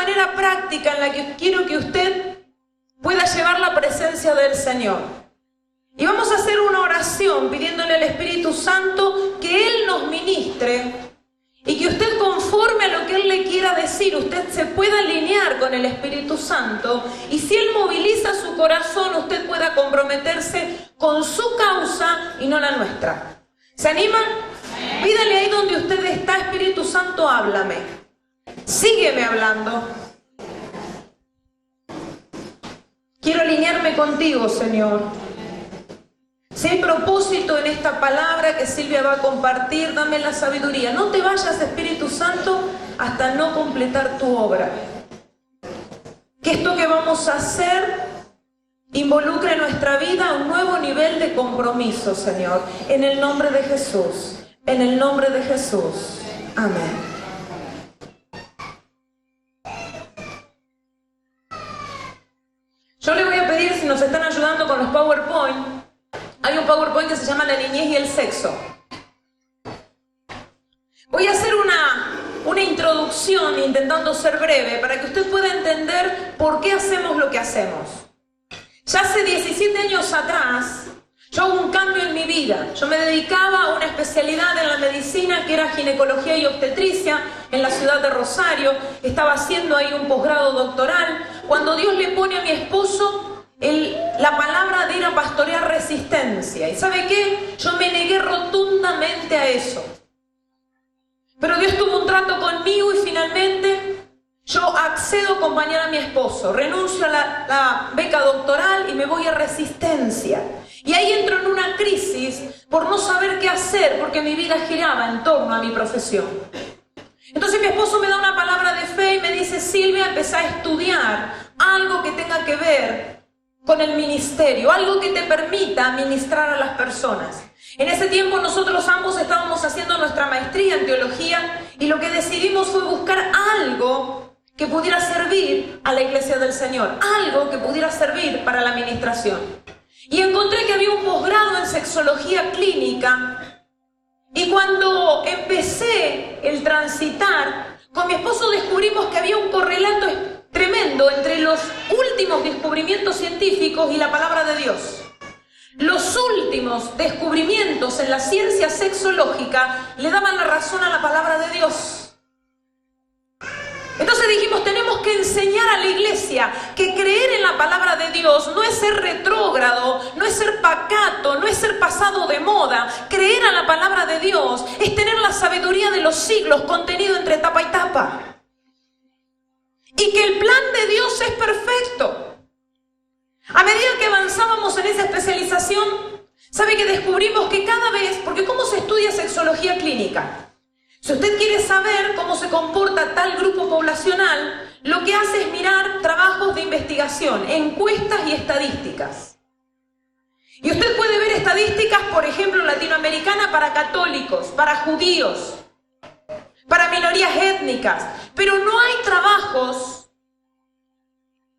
manera práctica en la que quiero que usted pueda llevar la presencia del Señor. Y vamos a hacer una oración pidiéndole al Espíritu Santo que Él nos ministre y que usted, conforme a lo que Él le quiera decir, usted se pueda alinear con el Espíritu Santo, y si Él moviliza su corazón, usted pueda comprometerse con su causa y no la nuestra. ¿Se animan? Pídale ahí donde usted está: Espíritu Santo, háblame. Sígueme hablando. Quiero alinearme contigo, Señor. Si hay propósito en esta palabra que Silvia va a compartir, dame la sabiduría. No te vayas, Espíritu Santo, hasta no completar tu obra. Que esto que vamos a hacer involucre en nuestra vida un nuevo nivel de compromiso, Señor. En el nombre de Jesús. En el nombre de Jesús. Amén. Yo le voy a pedir, si nos están ayudando con los PowerPoint, hay un PowerPoint que se llama La niñez y el sexo. Voy a hacer una introducción intentando ser breve para que usted pueda entender por qué hacemos lo que hacemos. Ya hace 17 años atrás, yo hubo un cambio en mi vida. Yo me dedicaba a una especialidad en la medicina que era ginecología y obstetricia en la ciudad de Rosario. Estaba haciendo ahí un posgrado doctoral. Cuando Dios le pone a mi esposo la palabra de ir a pastorear Resistencia. ¿Y sabe qué? Yo me negué rotundamente a eso. Pero Dios tuvo un trato conmigo y finalmente yo accedo a acompañar a mi esposo. Renuncio a la beca doctoral y me voy a Resistencia. Y ahí entro en una crisis por no saber qué hacer, porque mi vida giraba en torno a mi profesión. Entonces mi esposo me da una palabra de fe y me dice: Silvia, empezá a estudiar algo que tenga que ver con el ministerio, algo que te permita ministrar a las personas. En ese tiempo nosotros ambos estábamos haciendo nuestra maestría en teología y lo que decidimos fue buscar algo que pudiera servir a la iglesia del Señor, algo que pudiera servir para la administración. Y encontré que había un posgrado en sexología clínica, y cuando empecé el transitar, con mi esposo descubrimos que había un correlato tremendo entre los últimos descubrimientos científicos y la palabra de Dios. Los últimos descubrimientos en la ciencia sexológica le daban la razón a la palabra de Dios. Entonces dijimos: tenemos que enseñar a la iglesia que creer en la palabra de Dios no es ser retrógrado, no es ser pacato, no es ser pasado de moda. Creer a la palabra de Dios es tener la sabiduría de los siglos contenido entre tapa y tapa. Y que el plan de Dios es perfecto. A medida que avanzábamos en esa especialización, ¿sabe que descubrimos que cada vez, porque cómo se estudia sexología clínica? Si usted quiere saber cómo se comporta tal grupo poblacional, lo que hace es mirar trabajos de investigación, encuestas y estadísticas. Y usted puede ver estadísticas, por ejemplo, latinoamericanas para católicos, para judíos, para minorías étnicas, pero no hay trabajos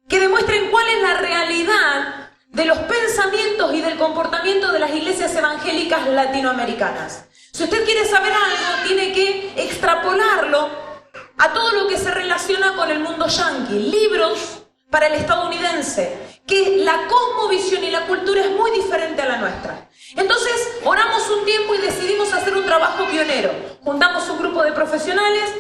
que demuestren cuál es la realidad de los pensamientos y del comportamiento de las iglesias evangélicas latinoamericanas. Si usted quiere saber algo, tiene que extrapolarlo a todo lo que se relaciona con el mundo yanqui. Libros para el estadounidense, que la cosmovisión y la cultura es muy diferente a la nuestra. Entonces, oramos un tiempo y decidimos hacer un trabajo pionero. Juntamos un grupo de profesionales,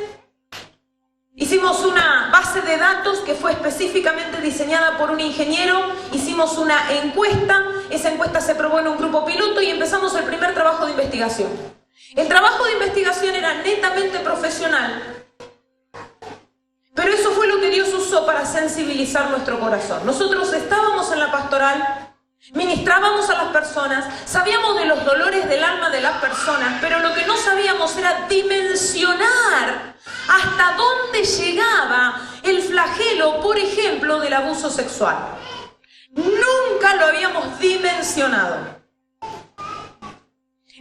hicimos una base de datos que fue específicamente diseñada por un ingeniero, hicimos una encuesta, esa encuesta se probó en un grupo piloto y empezamos el primer trabajo de investigación. El trabajo de investigación era netamente profesional, pero eso fue lo que Dios usó para sensibilizar nuestro corazón. Nosotros estábamos en la pastoral, ministrábamos a las personas, sabíamos de los dolores del alma de las personas, pero lo que no sabíamos era dimensionar hasta dónde llegaba el flagelo, por ejemplo, del abuso sexual. Nunca lo habíamos dimensionado.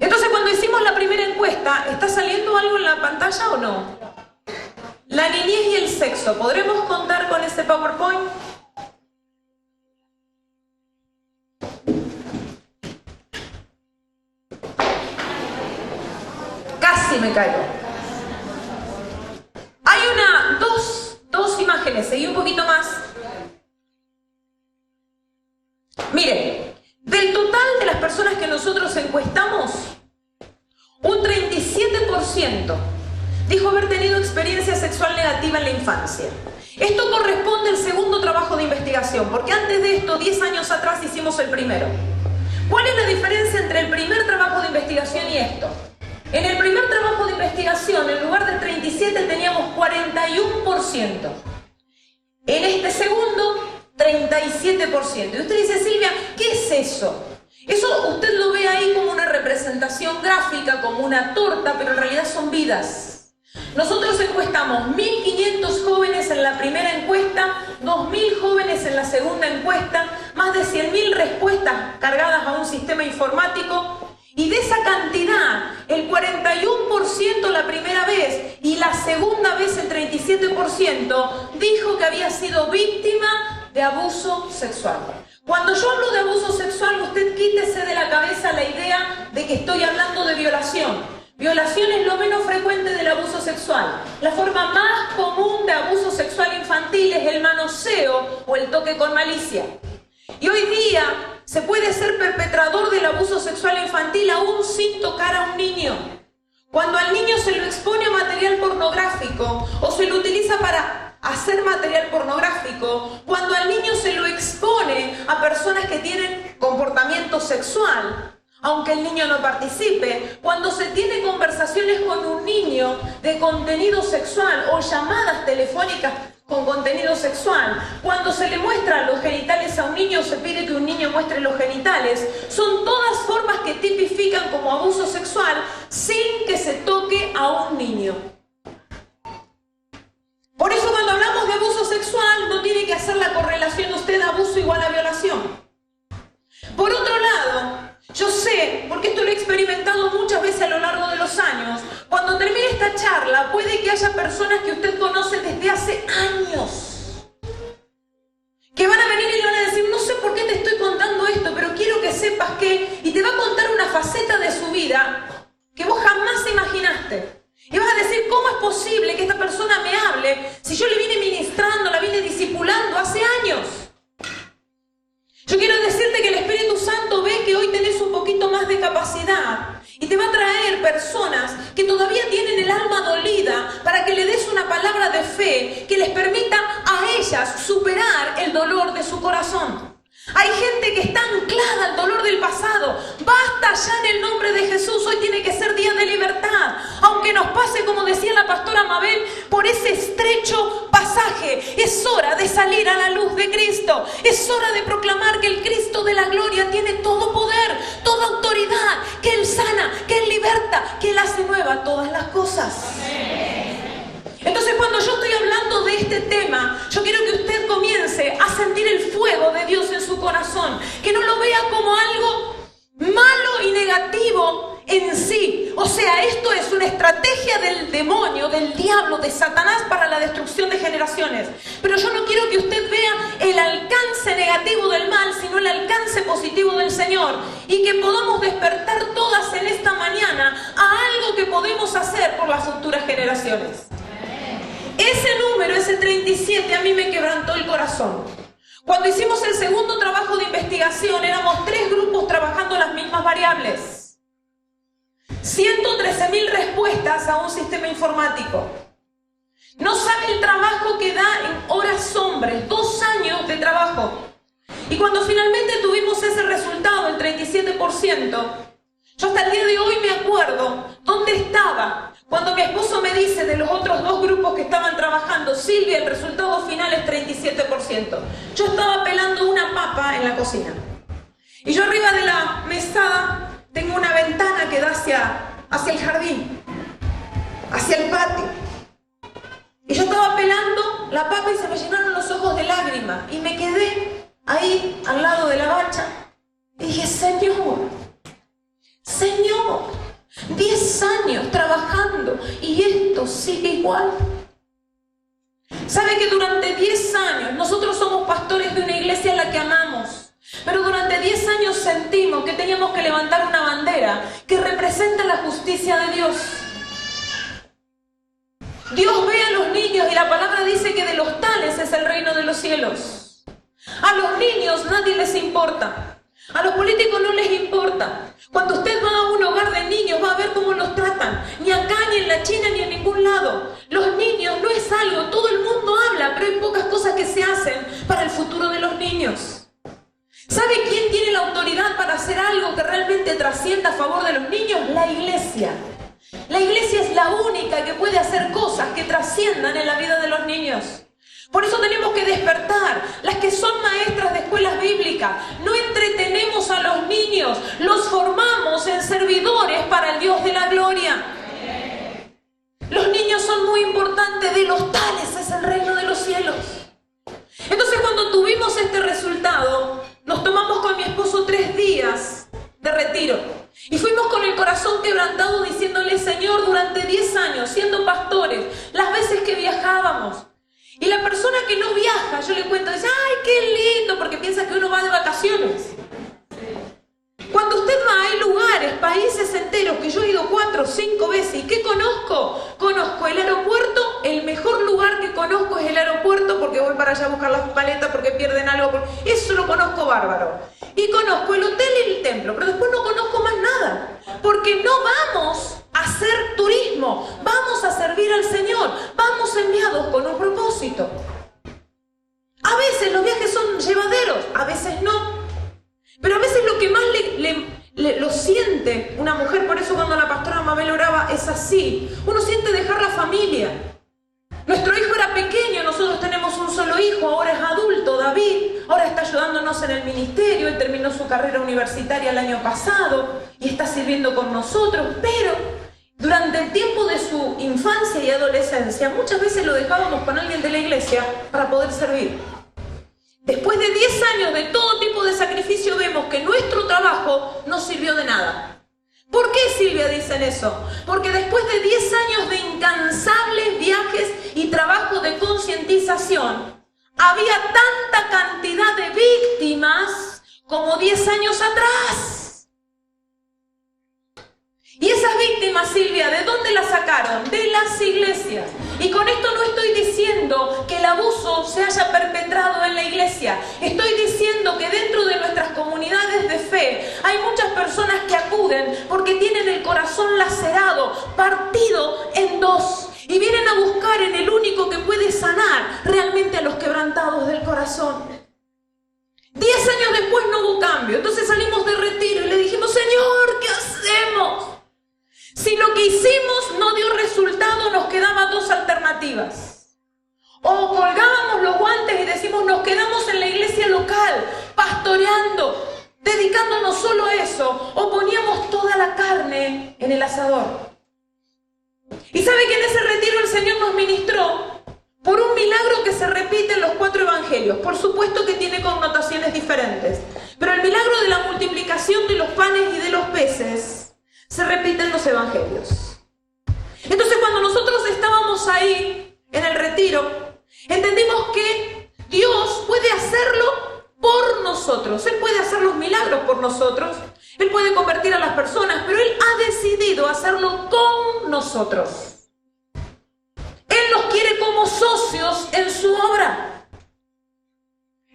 Entonces, cuando hicimos la primera encuesta, ¿está saliendo algo en la pantalla o no? La niñez y el sexo. ¿Podremos contar con ese PowerPoint? Casi me caigo. Hay dos imágenes imágenes, seguí un poquito más. Miren, del total de las personas que nosotros encuestamos, un 37% dijo haber tenido experiencia sexual negativa en la infancia. Esto corresponde al segundo trabajo de investigación, porque antes de esto, 10 años atrás, hicimos el primero. ¿Cuál es la diferencia entre el primer trabajo de investigación y esto? En el primer trabajo de investigación, en lugar del 37, teníamos 41%. En este segundo, 37%. Y usted dice, Silvia, ¿qué es eso? Eso usted lo ve ahí como una representación gráfica, como una torta, pero en realidad son vidas. Nosotros encuestamos 1.500 jóvenes en la primera encuesta, 2.000 jóvenes en la segunda encuesta, más de 100.000 respuestas cargadas a un sistema informático, y de esa cantidad, el 41% la primera vez y la segunda vez el 37% dijo que había sido víctima de abuso sexual. Cuando yo hablo de abuso sexual, usted quítese de la cabeza la idea de que estoy hablando de violación. Violación es lo menos frecuente del abuso sexual. La forma más común de abuso sexual infantil es el manoseo o el toque con malicia. Y hoy día se puede ser perpetrador del abuso sexual infantil aún sin tocar a un niño. Cuando al niño se lo expone a material pornográfico o se lo utiliza para hacer material pornográfico, cuando al niño se lo expone a personas que tienen comportamiento sexual, aunque el niño no participe, cuando se tiene conversaciones con un niño de contenido sexual o llamadas telefónicas con contenido sexual, cuando se le muestran los genitales a un niño, se pide que un niño muestre los genitales, son todas formas que tipifican como abuso sexual sin que se toque a un niño. Por eso cuando hablamos de abuso sexual no tiene que hacer la correlación usted abuso igual a violación. Por otro lado, yo sé, porque esto lo he experimentado muchas veces a lo largo de los años, cuando termine esta charla puede que haya personas que usted conoce desde hace años, que van a venir y le van a decir, no sé por qué te estoy contando esto, pero quiero que sepas que, y te va a contar una faceta de su vida que vos jamás imaginaste. Y vas a decir, ¿cómo es posible que esta persona me hable si yo le vine ministrando, la vine discipulando hace años? Yo quiero decirte que el Espíritu Santo ve que hoy tenés un poquito más de capacidad y te va a traer personas que todavía tienen el alma dolida para que le des una palabra de fe que les permita a ellas superar el dolor de su corazón. Hay gente que está anclada al dolor del pasado. Basta ya en el nombre de Jesús. Hoy tiene que ser día de libertad. Aunque nos pase, como decía la pastora Mabel, por ese estrecho pasaje. Es hora de salir a la luz de Cristo. Es hora de proclamar que el Cristo de la gloria tiene todo poder, toda autoridad, que Él sana, que Él liberta, que Él hace nueva todas las cosas. Entonces, cuando yo estoy hablando de este tema, yo quiero que usted comience a sentir el fuego de Dios en su corazón, que no lo vea como algo malo y negativo en sí. O sea, esto es una estrategia del demonio, del diablo, de Satanás para la destrucción de generaciones. Pero yo no quiero que usted vea el alcance negativo del mal, sino el alcance positivo del Señor. Y que podamos despertar todas en esta mañana a algo que podemos hacer por las futuras generaciones. Ese número, ese 37, a mí me quebrantó el corazón. Cuando hicimos el segundo trabajo de investigación, éramos 3 grupos trabajando las mismas variables. 113.000 respuestas a un sistema informático. No sabe el trabajo que da en horas hombres, 2 años de trabajo. Y cuando finalmente tuvimos ese resultado, el 37%, yo hasta el día de hoy me acuerdo dónde estaba. Cuando mi esposo me dice de los otros 2 grupos que estaban trabajando, Silvia, el resultado final es 37%. Yo estaba pelando una papa en la cocina. Y yo arriba de la mesada tengo una ventana que da hacia el jardín, hacia el patio. Y yo estaba pelando la papa y se me llenaron los ojos de lágrimas. Y me quedé ahí al lado de la bacha. Y dije, Señor, 10 años trabajando y esto sigue igual. ¿Sabe que durante 10 años nosotros somos pastores de una iglesia a la que amamos? Pero durante 10 años sentimos que teníamos que levantar una bandera que representa la justicia de Dios. Dios ve a los niños niños y la palabra dice que de los tales es el reino de los cielos. A los niños nadie les importa. A los políticos no les importa. Cuando usted va a un hogar de niños va a ver cómo los tratan. Ni acá, ni en la China, ni en ningún lado. Los niños no es algo, todo el mundo habla, pero hay pocas cosas que se hacen para el futuro de los niños. ¿Sabe quién tiene la autoridad para hacer algo que realmente trascienda a favor de los niños? La iglesia. La iglesia es la única que puede hacer cosas que trasciendan en la vida de los niños. Por eso tenemos que despertar. Las que son maestras de escuelas bíblicas, no entretenemos a los niños, los formamos en servidores para el Dios de la gloria. Los niños son muy importantes, de los tales es el reino de los cielos. Entonces cuando tuvimos este resultado, nos tomamos con mi esposo 3 días de retiro. Y fuimos con el corazón quebrantado diciéndole, Señor, durante 10 años, siendo pastores, las veces que viajábamos. Y la persona que no viaja, yo le cuento, dice, ¡ay, qué lindo! Porque piensa que uno va de vacaciones. Cuando usted va, hay lugares, países enteros, que yo he ido 4 o 5 veces. ¿Y qué conozco? Conozco el aeropuerto, el mejor lugar que conozco es el aeropuerto, porque voy para allá a buscar las paletas, porque pierden algo. Eso lo conozco bárbaro. Y conozco el hotel y el templo, pero después no conozco más nada. Porque no vamos a hacer turismo, vamos a servir al Señor, vamos enviados con un propósito. A veces los viajes son llevaderos, a veces no. Pero a veces lo que más lo siente una mujer, por eso cuando la pastora Mabel oraba es así, uno siente dejar la familia. Nuestro hijo era pequeño, nosotros tenemos un solo hijo, ahora es adulto, David, ahora está ayudándonos en el ministerio, él terminó su carrera universitaria el año pasado y está sirviendo con nosotros, pero durante el tiempo de su infancia y adolescencia muchas veces lo dejábamos con alguien de la iglesia para poder servir. Después de 10 años de todo tipo de sacrificio vemos que nuestro trabajo no sirvió de nada. ¿Por qué, Silvia, dicen eso? Porque después de 10 años de incansables viajes y trabajo de concientización, había tanta cantidad de víctimas como 10 años atrás. Y esas víctimas, Silvia, ¿de dónde las sacaron? De las iglesias. Y con esto no estoy diciendo que el abuso se haya perpetrado en la iglesia. Estoy diciendo que dentro de nuestras comunidades de fe hay muchas personas que acuden porque tienen el corazón lacerado, partido en dos. Y vienen a buscar en el único que puede sanar realmente a los quebrantados del corazón. 10 años después no hubo cambio. Entonces salimos de retiro y le dijimos, Señor, ¿qué hacemos? Si lo que hicimos no dio resultado, nos quedaban 2 alternativas. O colgábamos los guantes y decimos, nos quedamos en la iglesia local, pastoreando, dedicándonos solo a eso, o poníamos toda la carne en el asador. Y sabe que en ese retiro el Señor nos ministró por un milagro que se repite en los 4 evangelios. Por supuesto que tiene connotaciones diferentes, pero el milagro de la multiplicación de los panes y de los peces se repite en los evangelios. Entonces cuando nosotros estábamos ahí en el retiro, entendimos que Dios puede hacerlo por nosotros. Él puede hacer los milagros por nosotros, Él puede convertir a las personas, pero Él ha decidido hacerlo con nosotros. Él nos quiere como socios en su obra.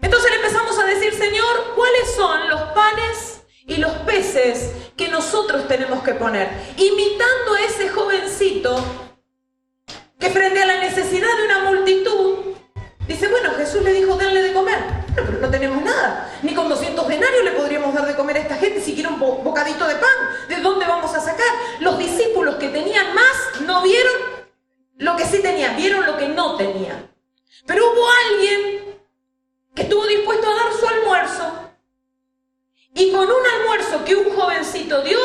Entonces le empezamos a decir, Señor, ¿cuáles son los panes y los peces que nosotros tenemos que poner? Imitando a ese jovencito que frente a la necesidad de una multitud, dice, bueno, Jesús le dijo, denle de comer. Bueno, pero no tenemos nada. Ni con 200 denarios le podríamos dar de comer a esta gente, siquiera un bocadito de pan. ¿De dónde vamos a sacar? Los discípulos que tenían más no vieron lo que sí tenían, vieron lo que no tenían. Pero hubo alguien que estuvo dispuesto a dar su almuerzo. Y con un almuerzo que un jovencito dio,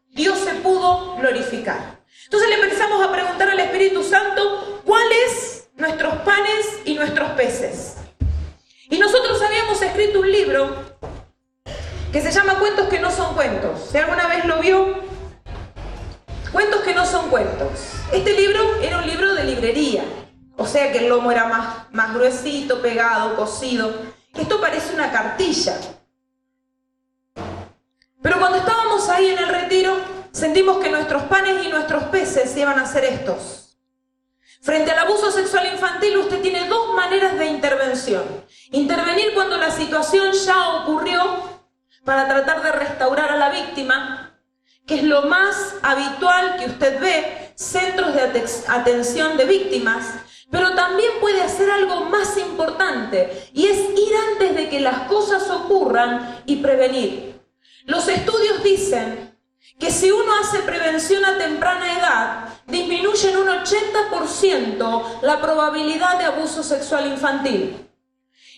Dios se pudo glorificar. Entonces le empezamos a preguntar al Espíritu Santo, ¿cuáles nuestros panes y nuestros peces? Y nosotros habíamos escrito un libro que se llama Cuentos que no son cuentos. Si alguna vez lo vio, Cuentos que no son cuentos. Este libro era un libro de librería, o sea que el lomo era más gruesito, pegado, cosido. Esto parece una cartilla. Pero cuando estábamos ahí en el retiro, sentimos que nuestros panes y nuestros peces iban a ser estos. Frente al abuso sexual infantil, usted tiene dos maneras de intervención. Intervenir cuando la situación ya ocurrió para tratar de restaurar a la víctima, que es lo más habitual que usted ve, centros de atención de víctimas, pero también puede hacer algo más importante, y es ir antes de que las cosas ocurran y prevenir. Los estudios dicen que si uno hace prevención a temprana edad, disminuye en un 80% la probabilidad de abuso sexual infantil.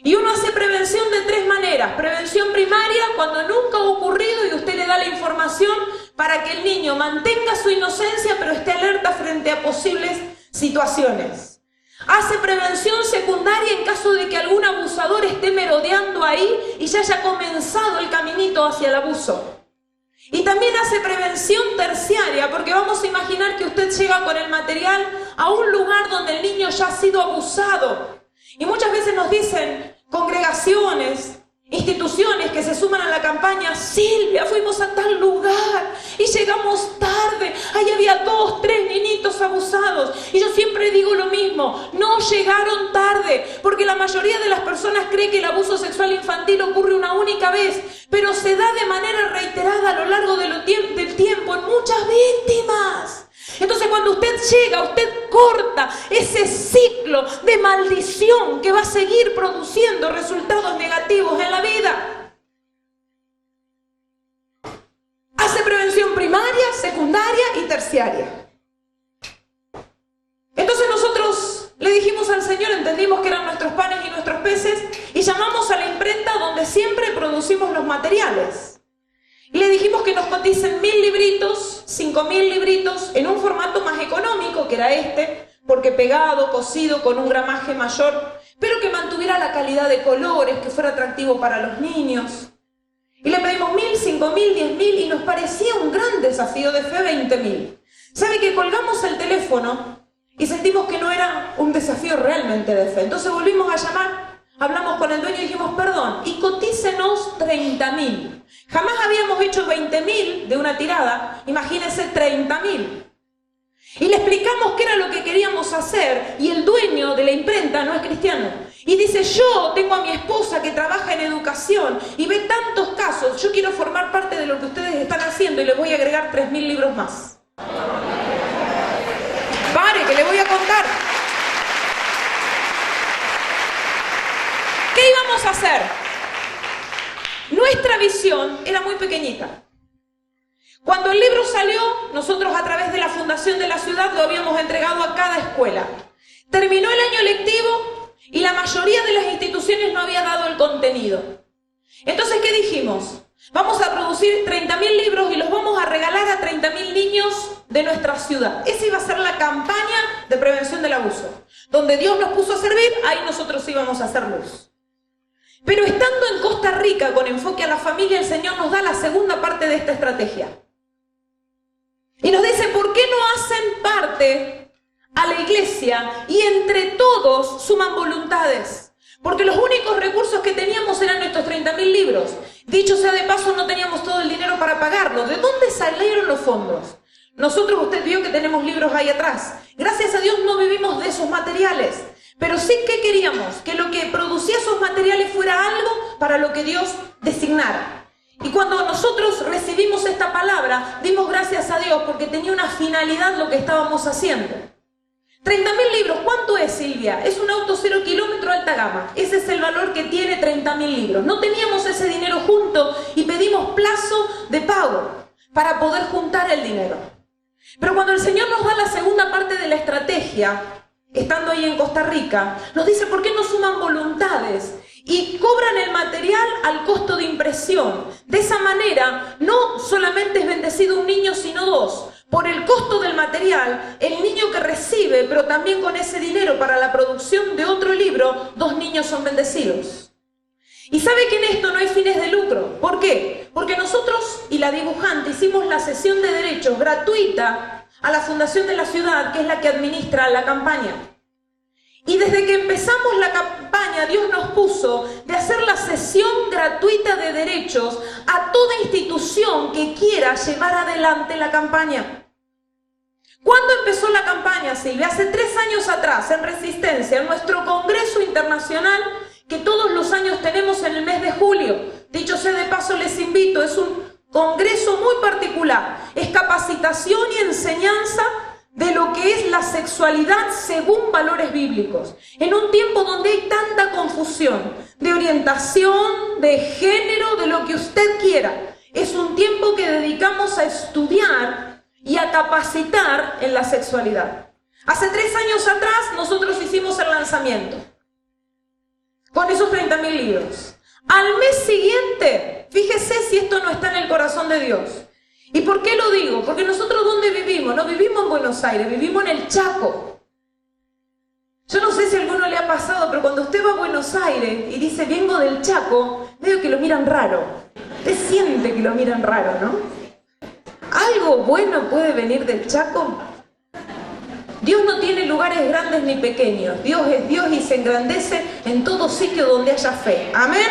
Y uno hace prevención de tres maneras. Prevención primaria, cuando nunca ha ocurrido y usted le da la información para que el niño mantenga su inocencia, pero esté alerta frente a posibles situaciones. Hace prevención secundaria en caso de que algún abusador esté merodeando ahí y ya haya comenzado el caminito hacia el abuso. Y también hace prevención terciaria, porque vamos a imaginar que usted llega con el material a un lugar donde el niño ya ha sido abusado. Y muchas veces nos dicen congregaciones, instituciones que se suman a la campaña: Silvia, fuimos a tal lugar y llegamos tarde, ahí había 2, 3 niñitos abusados. Y yo siempre digo lo mismo: no llegaron tarde, porque la mayoría de las personas cree que el abuso sexual infantil ocurre una única vez, pero se da de manera reiterada a lo largo del tiempo en muchas víctimas. Entonces, cuando usted llega, usted corta ese ciclo de maldición que va a seguir produciendo resultados negativos en la vida. Hace prevención primaria, secundaria y terciaria. Entonces nosotros le dijimos al Señor, entendimos que eran nuestros panes y nuestros peces, y llamamos a la imprenta donde siempre producimos los materiales. Y le dijimos que nos coticen 1000 libritos, 5000 libritos, en un formato más económico, que era este, porque pegado, cosido, con un gramaje mayor, pero que mantuviera la calidad de colores, que fuera atractivo para los niños. Y le pedimos 1000, 5000, 10000, y nos parecía un gran desafío de fe 20000. ¿Sabe que colgamos el teléfono y sentimos que no era un desafío realmente de fe? Entonces volvimos a llamar, hablamos con el dueño y dijimos: perdón, y cotícenos 30000. Jamás habíamos hecho 20000 de una tirada, imagínense 30000. Y le explicamos qué era lo que queríamos hacer, y el dueño de la imprenta no es cristiano. Y dice: yo tengo a mi esposa que trabaja en educación y ve tantos casos, yo quiero formar parte de lo que ustedes están haciendo y les voy a agregar 3000 libros más. Pare, que le voy a contar. ¿Qué íbamos a hacer? Nuestra visión era muy pequeñita. Cuando el libro salió, nosotros a través de la fundación de la ciudad lo habíamos entregado a cada escuela. Terminó el año lectivo y la mayoría de las instituciones no había dado el contenido. Entonces, ¿qué dijimos? Vamos a producir 30.000 libros y los vamos a regalar a 30.000 niños de nuestra ciudad. Esa iba a ser la campaña de prevención del abuso. Donde Dios nos puso a servir, ahí nosotros íbamos a hacer luz. Pero estando en Costa Rica con enfoque a la familia, el Señor nos da la segunda parte de esta estrategia. Y nos dice: ¿por qué no hacen parte a la iglesia y entre todos suman voluntades? Porque los únicos recursos que teníamos eran estos 30.000 libros. Dicho sea de paso, no teníamos todo el dinero para pagarlos. ¿De dónde salieron los fondos? Nosotros, usted vio que tenemos libros ahí atrás. Gracias a Dios no vivimos de esos materiales. Pero sí que queríamos que lo que producía esos materiales fuera algo para lo que Dios designara. Y cuando nosotros recibimos esta palabra, dimos gracias a Dios porque tenía una finalidad lo que estábamos haciendo. 30.000 libros, ¿cuánto es, Silvia? Es un auto 0 kilómetro alta gama. Ese es el valor que tiene 30.000 libros. No teníamos ese dinero junto y pedimos plazo de pago para poder juntar el dinero. Pero cuando el Señor nos da la segunda parte de la estrategia, estando ahí en Costa Rica, nos dice: ¿por qué no suman voluntades y cobran el material al costo de impresión? De esa manera, no solamente es bendecido un niño, sino dos. Por el costo del material, el niño que recibe, pero también con ese dinero para la producción de otro libro, 2 niños son bendecidos. Y sabe que en esto no hay fines de lucro. ¿Por qué? Porque nosotros y la dibujante hicimos la cesión de derechos gratuita a la Fundación de la Ciudad, que es la que administra la campaña. Y desde que empezamos la campaña, Dios nos puso de hacer la cesión gratuita de derechos a toda institución que quiera llevar adelante la campaña. ¿Cuándo empezó la campaña, Silvia? Hace 3 años atrás, en Resistencia, en nuestro Congreso Internacional, que todos los años tenemos en el mes de julio. Dicho sea de paso, les invito, es un congreso muy particular. Es capacitación y enseñanza de lo que es la sexualidad según valores bíblicos. En un tiempo donde hay tanta confusión de orientación, de género, de lo que usted quiera. Es un tiempo que dedicamos a estudiar y a capacitar en la sexualidad. Hace 3 años atrás nosotros hicimos el lanzamiento con esos 30.000 libros. Al mes siguiente, fíjese si esto no está en el corazón de Dios. ¿Y por qué lo digo? Porque nosotros ¿dónde vivimos? No vivimos en Buenos Aires, vivimos en el Chaco. Yo no sé si a alguno le ha pasado, pero cuando usted va a Buenos Aires y dice vengo del Chaco, veo que lo miran raro. Usted siente que lo miran raro, ¿no? ¿Algo bueno puede venir del Chaco? Dios no tiene lugares grandes ni pequeños. Dios es Dios y se engrandece en todo sitio donde haya fe. Amén.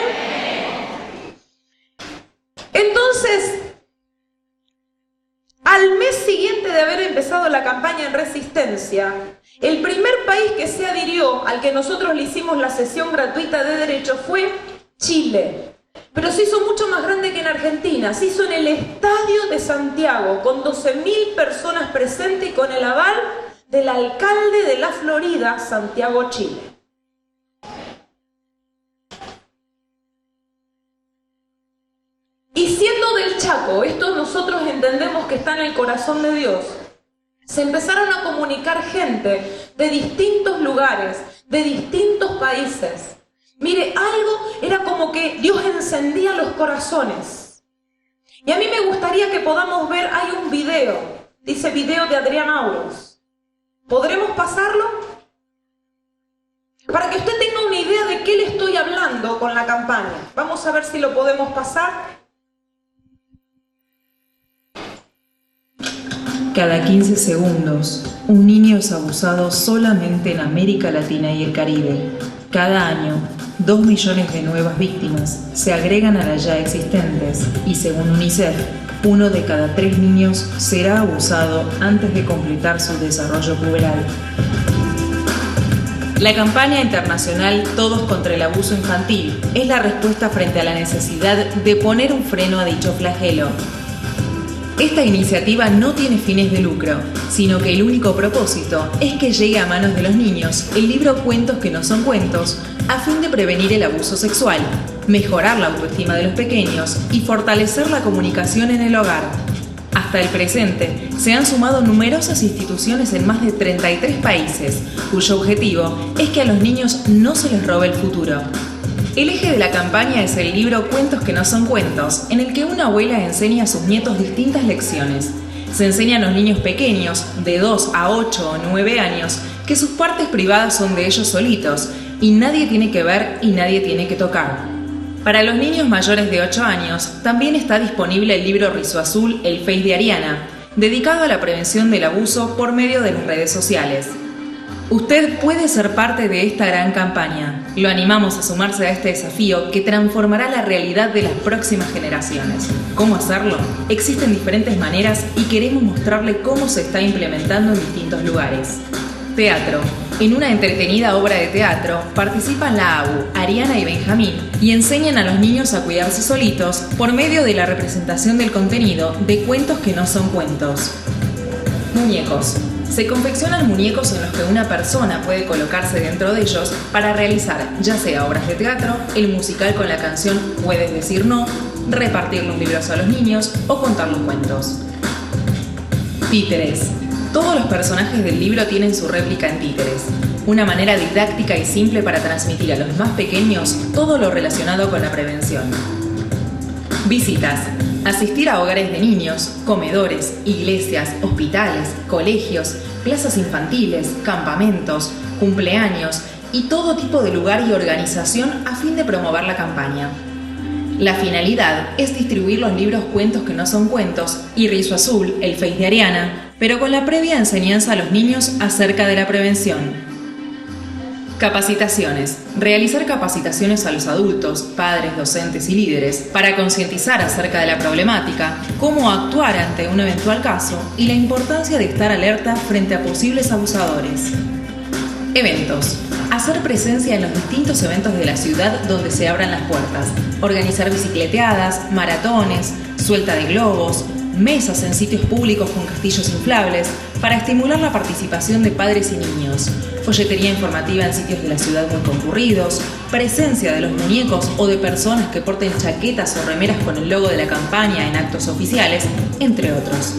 Entonces, al mes siguiente de haber empezado la campaña en Resistencia, el primer país que se adhirió, al que nosotros le hicimos la sesión gratuita de derecho, fue Chile. Pero se hizo mucho más grande que en Argentina. Se hizo en el Estadio de Santiago, con 12.000 personas presentes y con el aval del alcalde de la Florida, Santiago, Chile. Y siendo del Chaco, esto nosotros entendemos que está en el corazón de Dios, se empezaron a comunicar gente de distintos lugares, de distintos países. Mire, algo era como que Dios encendía los corazones. Y a mí me gustaría que podamos ver, hay un video, dice video de Adrián Auros. ¿Podremos pasarlo? Para que usted tenga una idea de qué le estoy hablando con la campaña. Vamos a ver si lo podemos pasar. Cada 15 segundos, un niño es abusado solamente en América Latina y el Caribe. Cada año, 2 millones de nuevas víctimas se agregan a las ya existentes y según UNICEF, 1 de cada 3 niños será abusado antes de completar su desarrollo puberal. La campaña internacional Todos contra el abuso infantil es la respuesta frente a la necesidad de poner un freno a dicho flagelo. Esta iniciativa no tiene fines de lucro, sino que el único propósito es que llegue a manos de los niños el libro Cuentos que no son cuentos, a fin de prevenir el abuso sexual, mejorar la autoestima de los pequeños y fortalecer la comunicación en el hogar. Hasta el presente, se han sumado numerosas instituciones en más de 33 países, cuyo objetivo es que a los niños no se les robe el futuro. El eje de la campaña es el libro Cuentos que no son cuentos, en el que una abuela enseña a sus nietos distintas lecciones. Se enseña a los niños pequeños, de 2 a 8 o 9 años, que sus partes privadas son de ellos solitos, y nadie tiene que ver y nadie tiene que tocar. Para los niños mayores de 8 años, también está disponible el libro Rizo Azul, el Face de Ariana, dedicado a la prevención del abuso por medio de las redes sociales. Usted puede ser parte de esta gran campaña. Lo animamos a sumarse a este desafío que transformará la realidad de las próximas generaciones. ¿Cómo hacerlo? Existen diferentes maneras y queremos mostrarle cómo se está implementando en distintos lugares. Teatro. En una entretenida obra de teatro participan la ABU, Ariana y Benjamín, y enseñan a los niños a cuidarse solitos por medio de la representación del contenido de Cuentos que no son cuentos. Muñecos. Se confeccionan muñecos en los que una persona puede colocarse dentro de ellos para realizar ya sea obras de teatro, el musical con la canción Puedes decir no, repartirle un librazo a los niños o contar los cuentos. Títeres. Todos los personajes del libro tienen su réplica en títeres, una manera didáctica y simple para transmitir a los más pequeños todo lo relacionado con la prevención. Visitas. Asistir a hogares de niños, comedores, iglesias, hospitales, colegios, plazas infantiles, campamentos, cumpleaños y todo tipo de lugar y organización a fin de promover la campaña. La finalidad es distribuir los libros Cuentos que no son cuentos y Rizo Azul, el Face de Ariana, pero con la previa enseñanza a los niños acerca de la prevención. Capacitaciones. Realizar capacitaciones a los adultos, padres, docentes y líderes para concientizar acerca de la problemática, cómo actuar ante un eventual caso y la importancia de estar alerta frente a posibles abusadores. Eventos. Hacer presencia en los distintos eventos de la ciudad donde se abran las puertas. Organizar bicicleteadas, maratones, suelta de globos, mesas en sitios públicos con castillos inflables para estimular la participación de padres y niños. Folletería informativa en sitios de la ciudad muy concurridos, presencia de los muñecos o de personas que porten chaquetas o remeras con el logo de la campaña en actos oficiales, entre otros.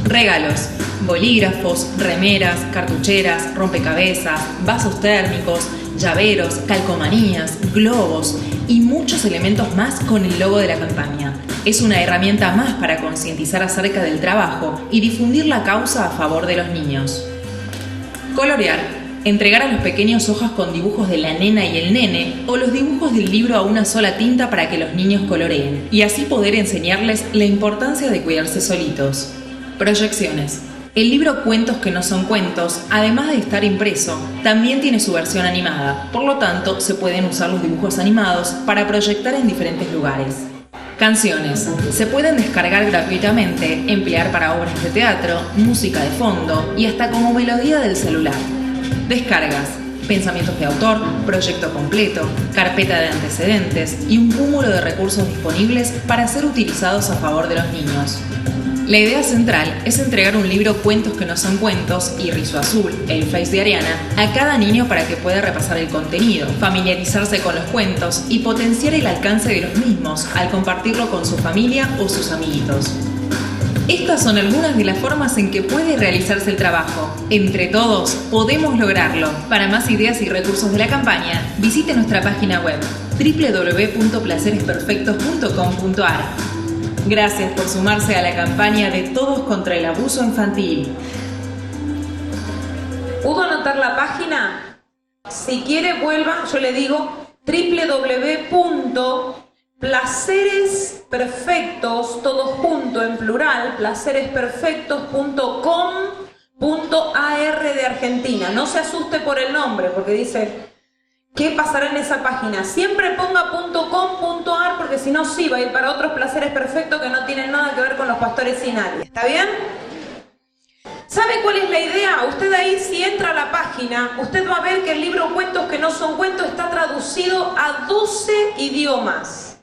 Regalos. Bolígrafos, remeras, cartucheras, rompecabezas, vasos térmicos, llaveros, calcomanías, globos y muchos elementos más con el logo de la campaña. Es una herramienta más para concientizar acerca del trabajo y difundir la causa a favor de los niños. Colorear. Entregar a los pequeños hojas con dibujos de la nena y el nene o los dibujos del libro a una sola tinta para que los niños coloreen y así poder enseñarles la importancia de cuidarse solitos. Proyecciones. El libro Cuentos que no son cuentos, además de estar impreso, también tiene su versión animada, por lo tanto se pueden usar los dibujos animados para proyectar en diferentes lugares. Canciones. Se pueden descargar gratuitamente, emplear para obras de teatro, música de fondo y hasta como melodía del celular. Descargas. Pensamientos de autor, proyecto completo, carpeta de antecedentes y un cúmulo de recursos disponibles para ser utilizados a favor de los niños. La idea central es entregar un libro Cuentos que no son cuentos y Rizo Azul, el Face de Ariana, a cada niño para que pueda repasar el contenido, familiarizarse con los cuentos y potenciar el alcance de los mismos al compartirlo con su familia o sus amiguitos. Estas son algunas de las formas en que puede realizarse el trabajo. Entre todos, podemos lograrlo. Para más ideas y recursos de la campaña, visite nuestra página web www.placeresperfectos.com.ar. Gracias por sumarse a la campaña de Todos contra el Abuso Infantil. ¿Pudo anotar la página? Si quiere, vuelva, yo le digo www.placeresperfectos, todo junto en plural, placeresperfectos.com.ar de Argentina. No se asuste por el nombre, porque dice, ¿qué pasará en esa página? Siempre ponga .com.ar porque si no sí va a ir para otros placeres perfectos que no tienen nada que ver con los pastores y nadie. ¿Está bien? ¿Sabe cuál es la idea? Usted ahí, si entra a la página, usted va a ver que el libro Cuentos que no son cuentos está traducido a 12 idiomas.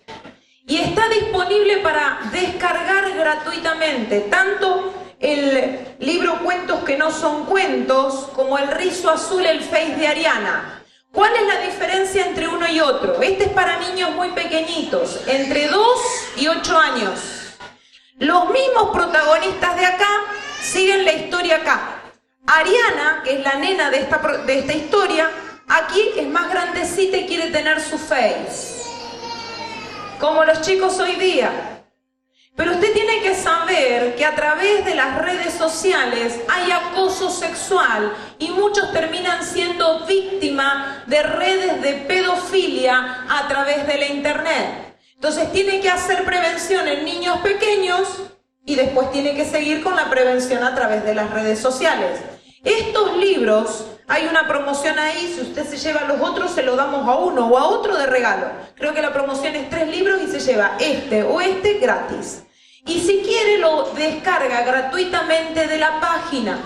Y está disponible para descargar gratuitamente, tanto el libro Cuentos que no son cuentos como el Rizo Azul, el Face de Ariana. ¿Cuál es la diferencia entre uno y otro? Este es para niños muy pequeñitos, entre 2 y 8 años. Los mismos protagonistas de acá siguen la historia acá. Ariana, que es la nena de esta historia, aquí es más grandecita y quiere tener su face. Como los chicos hoy día. Pero usted tiene que saber que a través de las redes sociales hay acoso sexual y muchos terminan siendo víctimas de redes de pedofilia a través de la internet. Entonces tiene que hacer prevención en niños pequeños y después tiene que seguir con la prevención a través de las redes sociales. Estos libros, hay una promoción ahí, si usted se lleva los otros se lo damos a uno o a otro de regalo. Creo que la promoción es 3 libros y se lleva este o este gratis. Y si quiere lo descarga gratuitamente de la página.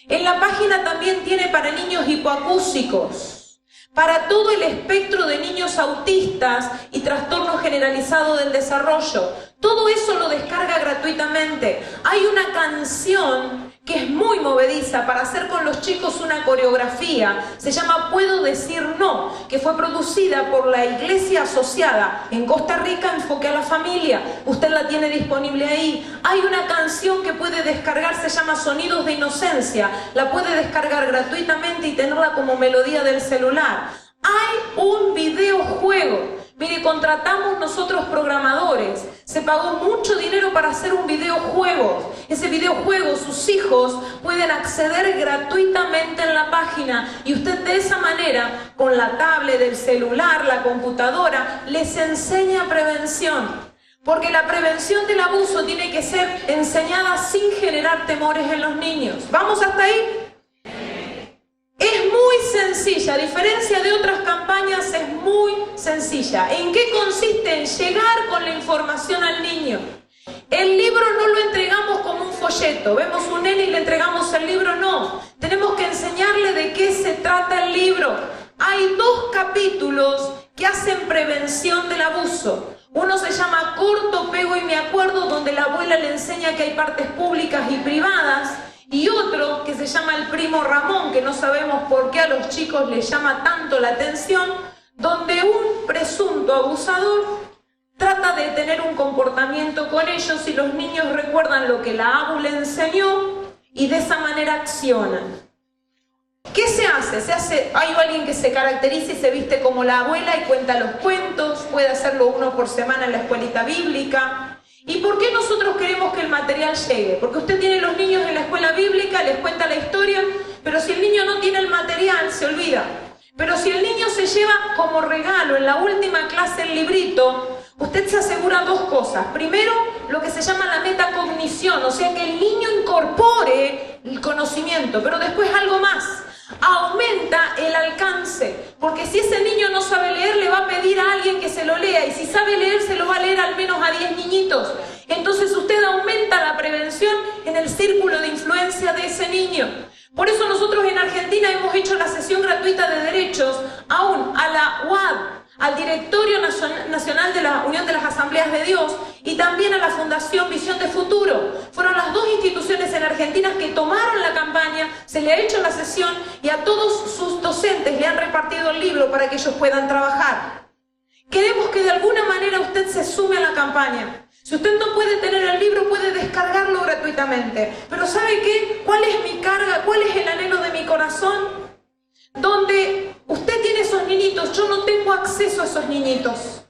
En la página también tiene para niños hipoacúsicos, para todo el espectro de niños autistas y trastorno generalizado del desarrollo. Todo eso lo descarga gratuitamente. Hay una canción que es muy movediza para hacer con los chicos una coreografía. Se llama Puedo Decir No, que fue producida por la Iglesia Asociada en Costa Rica, Enfoque a la Familia. Usted la tiene disponible ahí. Hay una canción que puede descargar, se llama Sonidos de Inocencia. La puede descargar gratuitamente y tenerla como melodía del celular. Hay un videojuego. Mire, contratamos nosotros programadores. Se pagó mucho dinero para hacer un videojuego. Ese videojuego, sus hijos pueden acceder gratuitamente en la página. Y usted de esa manera, con la tablet, el celular, la computadora, les enseña prevención. Porque la prevención del abuso tiene que ser enseñada sin generar temores en los niños. ¿Vamos hasta ahí? Es muy sencilla, a diferencia de otras campañas, es muy sencilla. ¿En qué consiste? En llegar con la información al niño. El libro no lo entregamos como un folleto. Vemos un nene y le entregamos el libro, no. Tenemos que enseñarle de qué se trata el libro. Hay 2 capítulos que hacen prevención del abuso. Uno se llama Corto, Pego y Me Acuerdo, donde la abuela le enseña que hay partes públicas y privadas. Y otro que se llama El Primo Ramón, que no sabemos por qué a los chicos les llama tanto la atención, donde un presunto abusador trata de tener un comportamiento con ellos y los niños recuerdan lo que la abu le enseñó y de esa manera accionan. ¿Qué se hace? Hay alguien que se caracteriza y se viste como la abuela y cuenta los cuentos, puede hacerlo 1 por semana en la escuelita bíblica. ¿Y por qué nosotros queremos que el material llegue? Porque usted tiene los niños en la escuela bíblica, les cuenta la historia, pero si el niño no tiene el material, se olvida. Pero si el niño se lleva como regalo en la última clase el librito, usted se asegura 2 cosas. Primero, lo que se llama la metacognición, o sea que el niño incorpore el conocimiento, pero después algo más. Aumenta el alcance, porque si ese niño no sabe leer, le va a pedir a alguien que se lo lea, y si sabe leer, se lo va a leer al menos a 10 niñitos. Entonces usted aumenta la prevención en el círculo de influencia de ese niño. Por eso nosotros en Argentina hemos hecho la sesión gratuita de derechos aún a la UAD, al Directorio Nacional de la Unión de las Asambleas de Dios y también a la Fundación Visión de Futuro. Fueron las 2 instituciones en Argentina que tomaron la campaña, se le ha hecho la sesión y a todos sus docentes le han repartido el libro para que ellos puedan trabajar. Queremos que de alguna manera usted se sume a la campaña. Si usted no puede tener el libro, puede descargarlo gratuitamente. Pero ¿sabe qué? ¿Cuál es mi carga? ¿Cuál es el anhelo de mi corazón? Donde usted tiene esos niñitos, yo no tengo acceso a esos niñitos.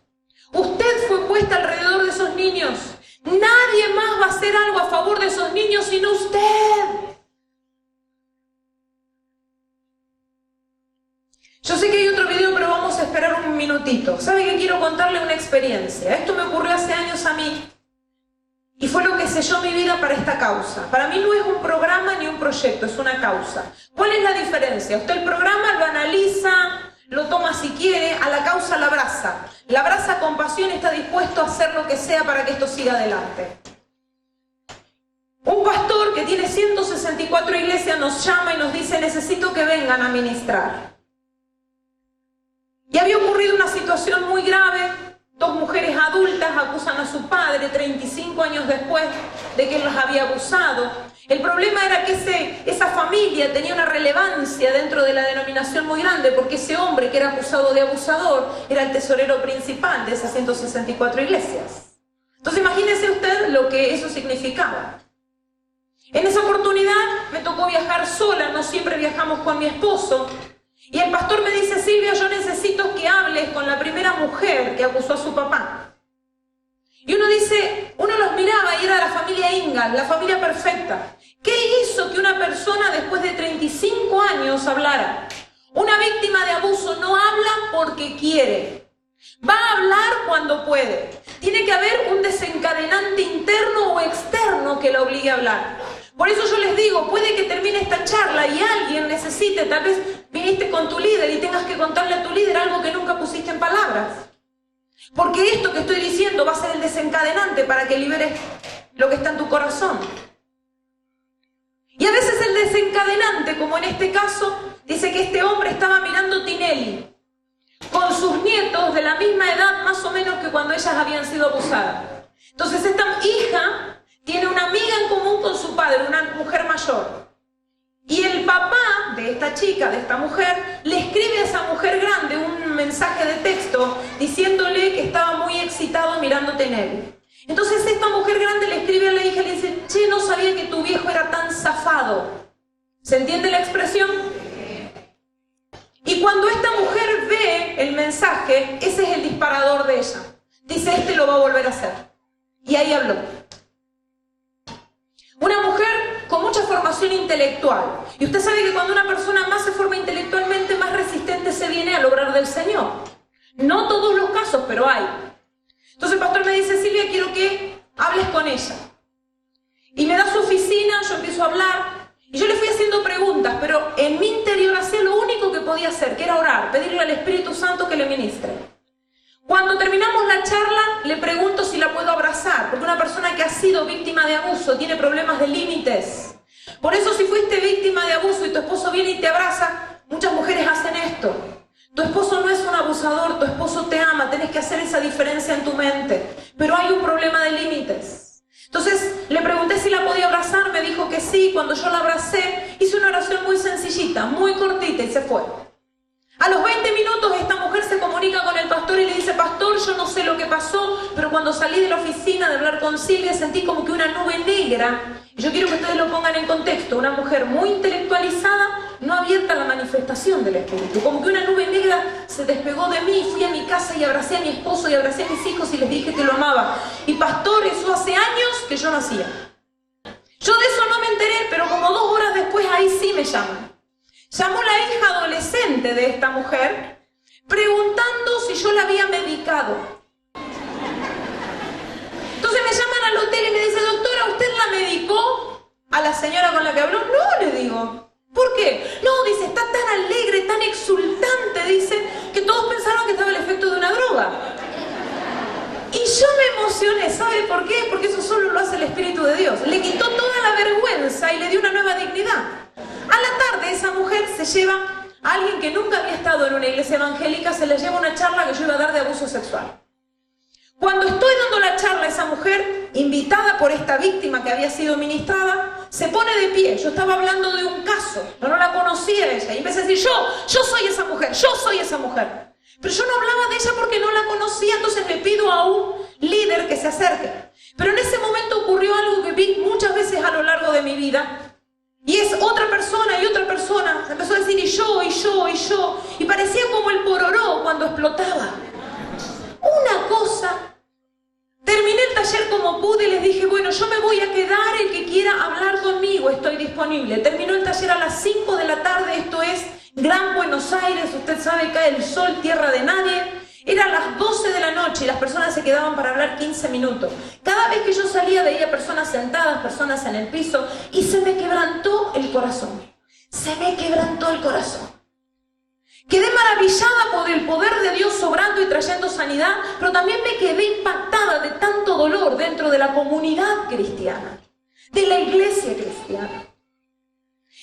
Usted fue puesta alrededor de esos niños. Nadie más va a hacer algo a favor de esos niños sino usted. Yo sé que hay otro video, pero vamos a esperar un minutito. ¿Sabe qué? Quiero contarle una experiencia. Esto me ocurrió hace años a mí. Y fue lo que selló mi vida para esta causa. Para mí no es un programa ni un proyecto, es una causa. ¿Cuál es la diferencia? Usted el programa lo analiza, lo toma si quiere, a la causa la abraza. La abraza con pasión y está dispuesto a hacer lo que sea para que esto siga adelante. Un pastor que tiene 164 iglesias nos llama y nos dice: necesito que vengan a ministrar. Y había ocurrido una situación muy grave. 2 mujeres adultas acusan a su padre 35 años después de que él los había abusado. El problema era que esa familia tenía una relevancia dentro de la denominación muy grande, porque ese hombre que era acusado de abusador era el tesorero principal de esas 164 iglesias. Entonces imagínese usted lo que eso significaba. En esa oportunidad me tocó viajar sola, no siempre viajamos con mi esposo. Y el pastor me dice: Silvia, yo necesito que hables con la primera mujer que acusó a su papá. Y uno los miraba y era la familia Ingal, la familia perfecta. ¿Qué hizo que una persona después de 35 años hablara? Una víctima de abuso no habla porque quiere. Va a hablar cuando puede. Tiene que haber un desencadenante interno o externo que la obligue a hablar. Por eso yo les digo, puede que termine esta charla y alguien necesite, tal vez viniste con tu líder y tengas que contarle a tu líder algo que nunca pusiste en palabras. Porque esto que estoy diciendo va a ser el desencadenante para que liberes lo que está en tu corazón. Y a veces el desencadenante, como en este caso, dice que este hombre estaba mirando Tinelli con sus nietos de la misma edad más o menos que cuando ellas habían sido abusadas. Entonces esta hija tiene una amiga en común con su padre, una mujer mayor. Y el papá de esta chica, de esta mujer, le escribe a esa mujer grande un mensaje de texto diciéndole que estaba muy excitado mirándote en él. Entonces esta mujer grande le escribe a la hija y le dice: che, no sabía que tu viejo era tan zafado. ¿Se entiende la expresión? Y cuando esta mujer ve el mensaje, ese es el disparador de ella. Dice: este lo va a volver a hacer. Y ahí habló. Una mujer con mucha formación intelectual. Y usted sabe que cuando una persona más se forma intelectualmente, más resistente se viene al obrar del Señor. No todos los casos, pero hay. Entonces el pastor me dice: Silvia, quiero que hables con ella. Y me da su oficina, yo empiezo a hablar. Y yo le fui haciendo preguntas, pero en mi interior hacía lo único que podía hacer, que era orar, pedirle al Espíritu Santo que le ministre. Cuando terminamos la charla, le pregunto si la puedo abrazar, porque una persona que ha sido víctima de abuso tiene problemas de límites. Por eso si fuiste víctima de abuso y tu esposo viene y te abraza, muchas mujeres acosador, tu esposo te ama, tenés que hacer esa diferencia en tu mente. Pero hay un problema de límites. Entonces le pregunté si la podía abrazar, me dijo que sí. Cuando yo la abracé, hice una oración muy sencillita, muy cortita y se fue. A los 20 minutos esta mujer se comunica con el pastor y le dice: pastor, yo no sé lo que pasó, pero cuando salí de la oficina de hablar con Silvia sentí como que una nube negra. Y yo quiero que ustedes lo pongan en contexto. Una mujer muy intelectualizada, no abierta a la manifestación del Espíritu. Como que una nube negra se despegó de mí, fui a mi casa y abracé a mi esposo y abracé a mis hijos y les dije que lo amaba. Y pastor, eso hace años que yo no hacía. Yo de eso no me enteré, pero como 2 horas después ahí sí me llaman. Llamó la hija adolescente de esta mujer preguntando si yo la había medicado. Entonces me llaman al hotel y me dice: doctora, ¿usted la medicó a la señora con la que habló? No, le digo. ¿Por qué? No, dice, está tan alegre, tan exultante, dice, que todos pensaron que estaba el efecto de una droga. Y yo me emocioné, ¿sabe por qué? Porque eso solo lo hace el Espíritu de Dios. Le quitó toda la vergüenza y le dio una nueva dignidad. A la tarde esa mujer se lleva a alguien que nunca había estado en una iglesia evangélica, se le lleva una charla que yo iba a dar de abuso sexual. Cuando estoy dando la charla, esa mujer, invitada por esta víctima que había sido ministrada, se pone de pie. Yo estaba hablando de un caso, yo no la conocía ella, y empecé a decir: yo soy esa mujer, yo soy esa mujer. Pero yo no hablaba de ella porque no la conocía, entonces le pido a un líder que se acerque. Pero en ese momento ocurrió algo que vi muchas veces a lo largo de mi vida. Y es otra persona y otra persona. Se empezó a decir: y yo, y yo, y yo. Y parecía como el pororó cuando explotaba. Una cosa. Terminé el taller como pude y les dije: bueno, yo me voy a quedar, el que quiera hablar conmigo, estoy disponible. Terminó el taller a las 5 de la tarde, esto es Gran Buenos Aires, usted sabe, cae el sol, tierra de nadie. Eran las 12 de la noche y las personas se quedaban para hablar 15 minutos. Cada vez que yo salía veía personas sentadas, personas en el piso, y se me quebrantó el corazón. Se me quebrantó el corazón. Quedé maravillada por el poder de Dios sobrando y trayendo sanidad, pero también me quedé impactada de tanto dolor dentro de la comunidad cristiana, de la iglesia cristiana.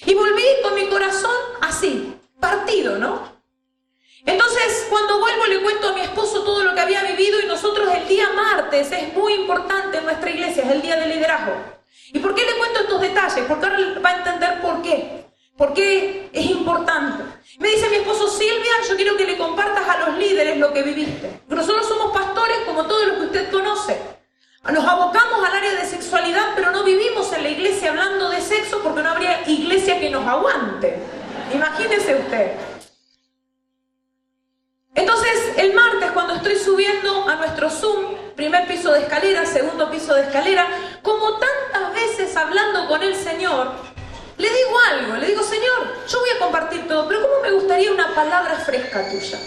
Y volví con mi corazón así, partido, ¿no? Entonces, cuando vuelvo le cuento a mi esposo todo lo que había vivido, y nosotros el día martes es muy importante en nuestra iglesia, es el día de liderazgo. ¿Y por qué le cuento estos detalles? Porque ahora va a entender por qué. ¿Por qué es importante? Me dice mi esposo: Silvia, yo quiero que le compartas a los líderes lo que viviste. Nosotros somos pastores como todos los que usted conoce. Nos abocamos al área de sexualidad, pero no vivimos en la iglesia hablando de sexo porque no habría iglesia que nos aguante. Imagínese usted. Entonces, el martes, cuando estoy subiendo a nuestro Zoom, primer piso de escalera, segundo piso de escalera, como tantas veces hablando con el Señor, le digo algo, le digo: Señor, yo voy a compartir todo, pero ¿cómo me gustaría una palabra fresca tuya?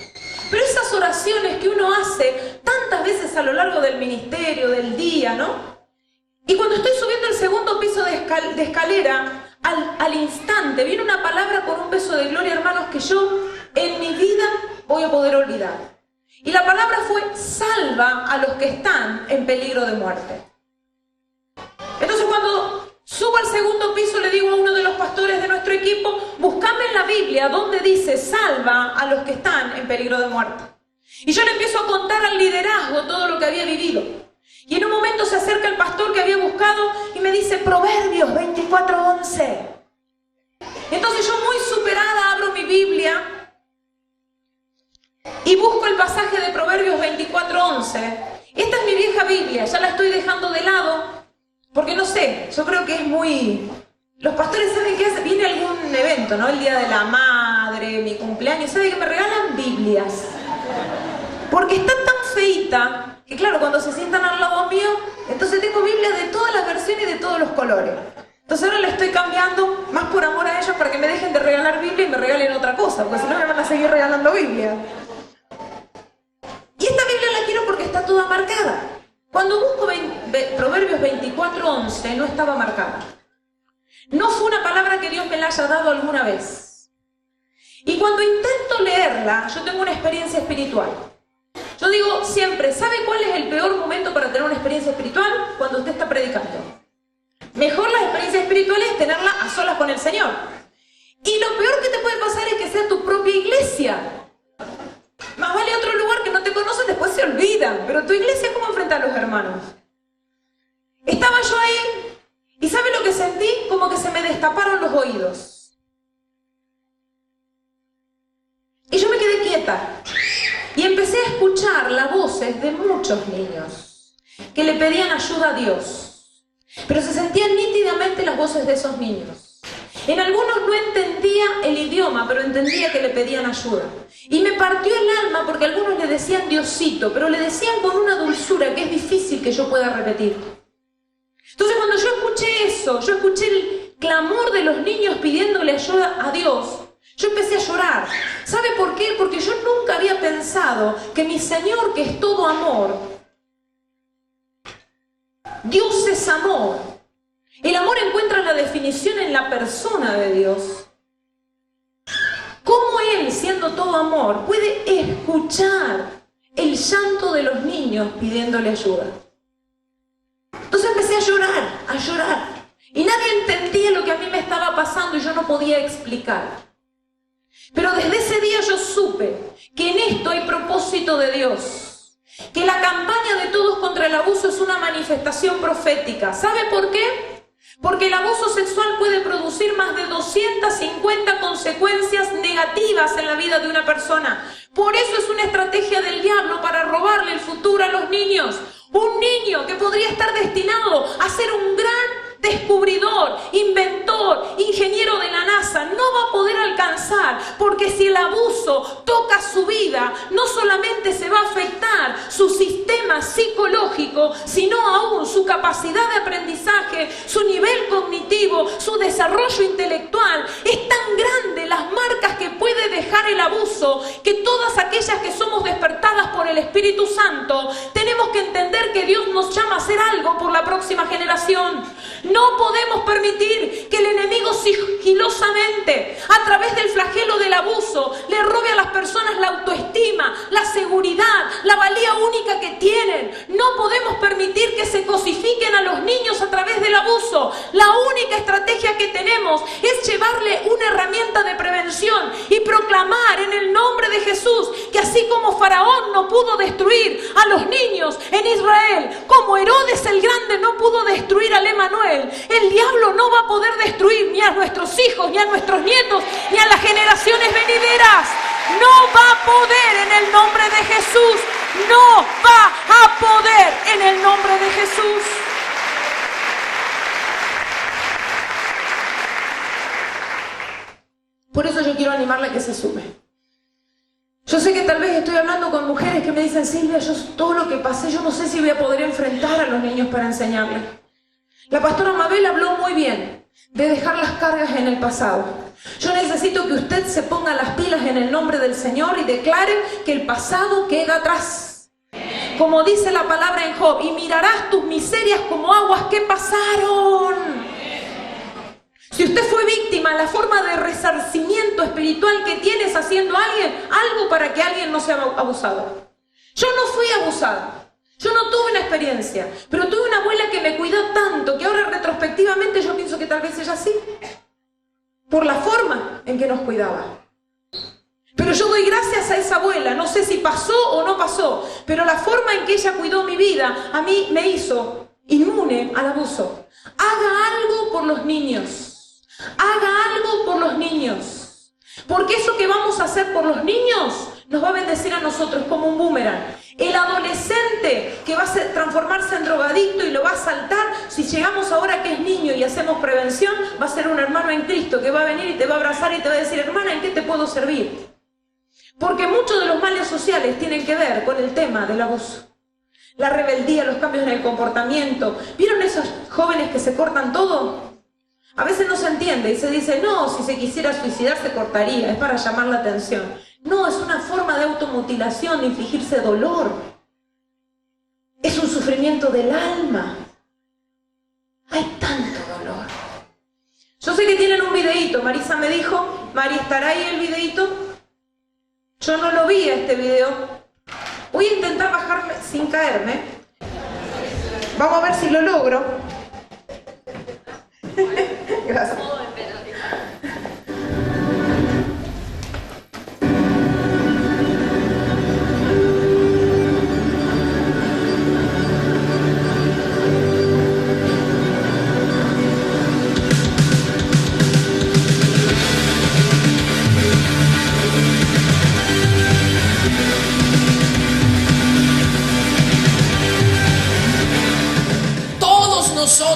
Pero esas oraciones que uno hace tantas veces a lo largo del ministerio, del día, ¿no? Y cuando estoy subiendo el segundo piso de escalera, al instante viene una palabra con un beso de gloria, hermanos, que yo en mi vida voy a poder olvidar. Y la palabra fue: salva a los que están en peligro de muerte. Entonces, cuando subo al segundo piso, le digo a uno de los pastores de nuestro equipo: buscame en la Biblia donde dice salva a los que están en peligro de muerte. Y yo le empiezo a contar al liderazgo todo lo que había vivido. Y en un momento se acerca el pastor que había buscado y me dice: Proverbios 24:11. Entonces yo, muy superada, abro mi Biblia y busco el pasaje de Proverbios 24:11. Esta es mi vieja Biblia, ya la estoy dejando de lado, porque no sé, yo creo que es muy... Los pastores saben que viene algún evento, ¿no? El Día de la Madre, mi cumpleaños, ¿saben que me regalan Biblias? Porque está tan feita que, claro, cuando se sientan al lado mío, entonces tengo Biblias de todas las versiones y de todos los colores. Entonces ahora le estoy cambiando, más por amor a ellos, para que me dejen de regalar Biblia y me regalen otra cosa, porque si no me van a seguir regalando Biblia. Y esta Biblia la quiero porque está toda marcada. Cuando busco Proverbios 24:11, no estaba marcada. No fue una palabra que Dios me la haya dado alguna vez. Y cuando intento leerla, yo tengo una experiencia espiritual. Yo digo siempre: ¿sabe cuál es el peor momento para tener una experiencia espiritual? Cuando usted está predicando. Mejor la experiencia espiritual es tenerla a solas con el Señor. Y lo peor que te puede pasar es que sea tu propia iglesia. Más vale otro hermanos. Estaba yo ahí y ¿sabe lo que sentí? Como que se me destaparon los oídos. Y yo me quedé quieta y empecé a escuchar las voces de muchos niños que le pedían ayuda a Dios. Pero se sentían nítidamente las voces de esos niños. En algunos no entendía el idioma, pero entendía que le pedían ayuda. Y me partió el alma porque algunos le decían Diosito, pero le decían con una dulzura que es difícil que yo pueda repetir. Entonces cuando yo escuché eso, yo escuché el clamor de los niños pidiéndole ayuda a Dios, yo empecé a llorar. ¿Sabe por qué? Porque yo nunca había pensado que mi Señor, que es todo amor, Dios es amor. El amor encuentra la definición en la persona de Dios. ¿Cómo Él, siendo todo amor, puede escuchar el llanto de los niños pidiéndole ayuda? Entonces empecé a llorar. Y nadie entendía lo que a mí me estaba pasando y yo no podía explicar. Pero desde ese día yo supe que en esto hay propósito de Dios. Que la campaña de Todos contra el Abuso es una manifestación profética. ¿Sabe por qué? Porque el abuso sexual puede producir más de 250 consecuencias negativas en la vida de una persona. Por eso es una estrategia del diablo para robarle el futuro a los niños. Un niño que podría estar destinado a ser un gran descubridor, inventor, ingeniero de la NASA, no va a poder alcanzar, porque si el abuso toca su vida, no solamente se va a afectar su sistema psicológico, sino aún su capacidad de aprendizaje, su nivel cognitivo, su desarrollo intelectual. Es tan grande las marcas que puede dejar el abuso, que todas aquellas que somos despertadas por el Espíritu Santo, tenemos que entender que Dios nos llama a hacer algo por la próxima generación. No podemos permitir que el enemigo sigilosamente, a través del flagelo del abuso, le robe a las personas la autoestima, la seguridad, la valía única que tienen. No podemos permitir que se cosifiquen a los niños a través del abuso. La única estrategia que tenemos es llevarle una herramienta de prevención y proclamar en el nombre de Jesús que así como Faraón no pudo destruir a los niños en Israel, como Herodes el Grande no pudo destruir al Emanuel, el diablo no va a poder destruir ni a nuestros hijos, ni a nuestros nietos, ni a las generaciones venideras. No va a poder en el nombre de Jesús. No va a poder en el nombre de Jesús. Por eso yo quiero animarla a que se sume. Yo sé que tal vez estoy hablando con mujeres que me dicen, Silvia, yo todo lo que pasé, yo no sé si voy a poder enfrentar a los niños para enseñarles. La pastora Mabel habló muy bien de dejar las cargas en el pasado. Yo necesito que usted se ponga las pilas en el nombre del Señor y declare que el pasado queda atrás. Como dice la palabra en Job, y mirarás tus miserias como aguas que pasaron. Si usted fue víctima, la forma de resarcimiento espiritual que tienes haciendo a alguien, algo para que alguien no sea abusado. Yo no fui abusada. Yo no tuve una experiencia, pero tuve una abuela que me cuidó tanto que ahora retrospectivamente yo pienso que tal vez ella sí, por la forma en que nos cuidaba. Pero yo doy gracias a esa abuela, no sé si pasó o no pasó, pero la forma en que ella cuidó mi vida a mí me hizo inmune al abuso. Haga algo por los niños, haga algo por los niños, porque eso que vamos a hacer por los niños nos va a bendecir a nosotros como un boomerang. El adolescente que va a transformarse en drogadicto y lo va a saltar, si llegamos ahora que es niño y hacemos prevención, va a ser un hermano en Cristo que va a venir y te va a abrazar y te va a decir, hermana, ¿en qué te puedo servir? Porque muchos de los males sociales tienen que ver con el tema del abuso. La rebeldía, los cambios en el comportamiento. ¿Vieron esos jóvenes que se cortan todo? A veces no se entiende y se dice, no, si se quisiera suicidar se cortaría, es para llamar la atención. No, es una forma de automutilación, de infligirse dolor. Es un sufrimiento del alma. Hay tanto dolor. Yo sé que tienen un videíto, Marisa me dijo, Mari, ¿estará ahí el videíto? Yo no lo vi este video. Voy a intentar bajarme sin caerme. Vamos a ver si lo logro. Gracias.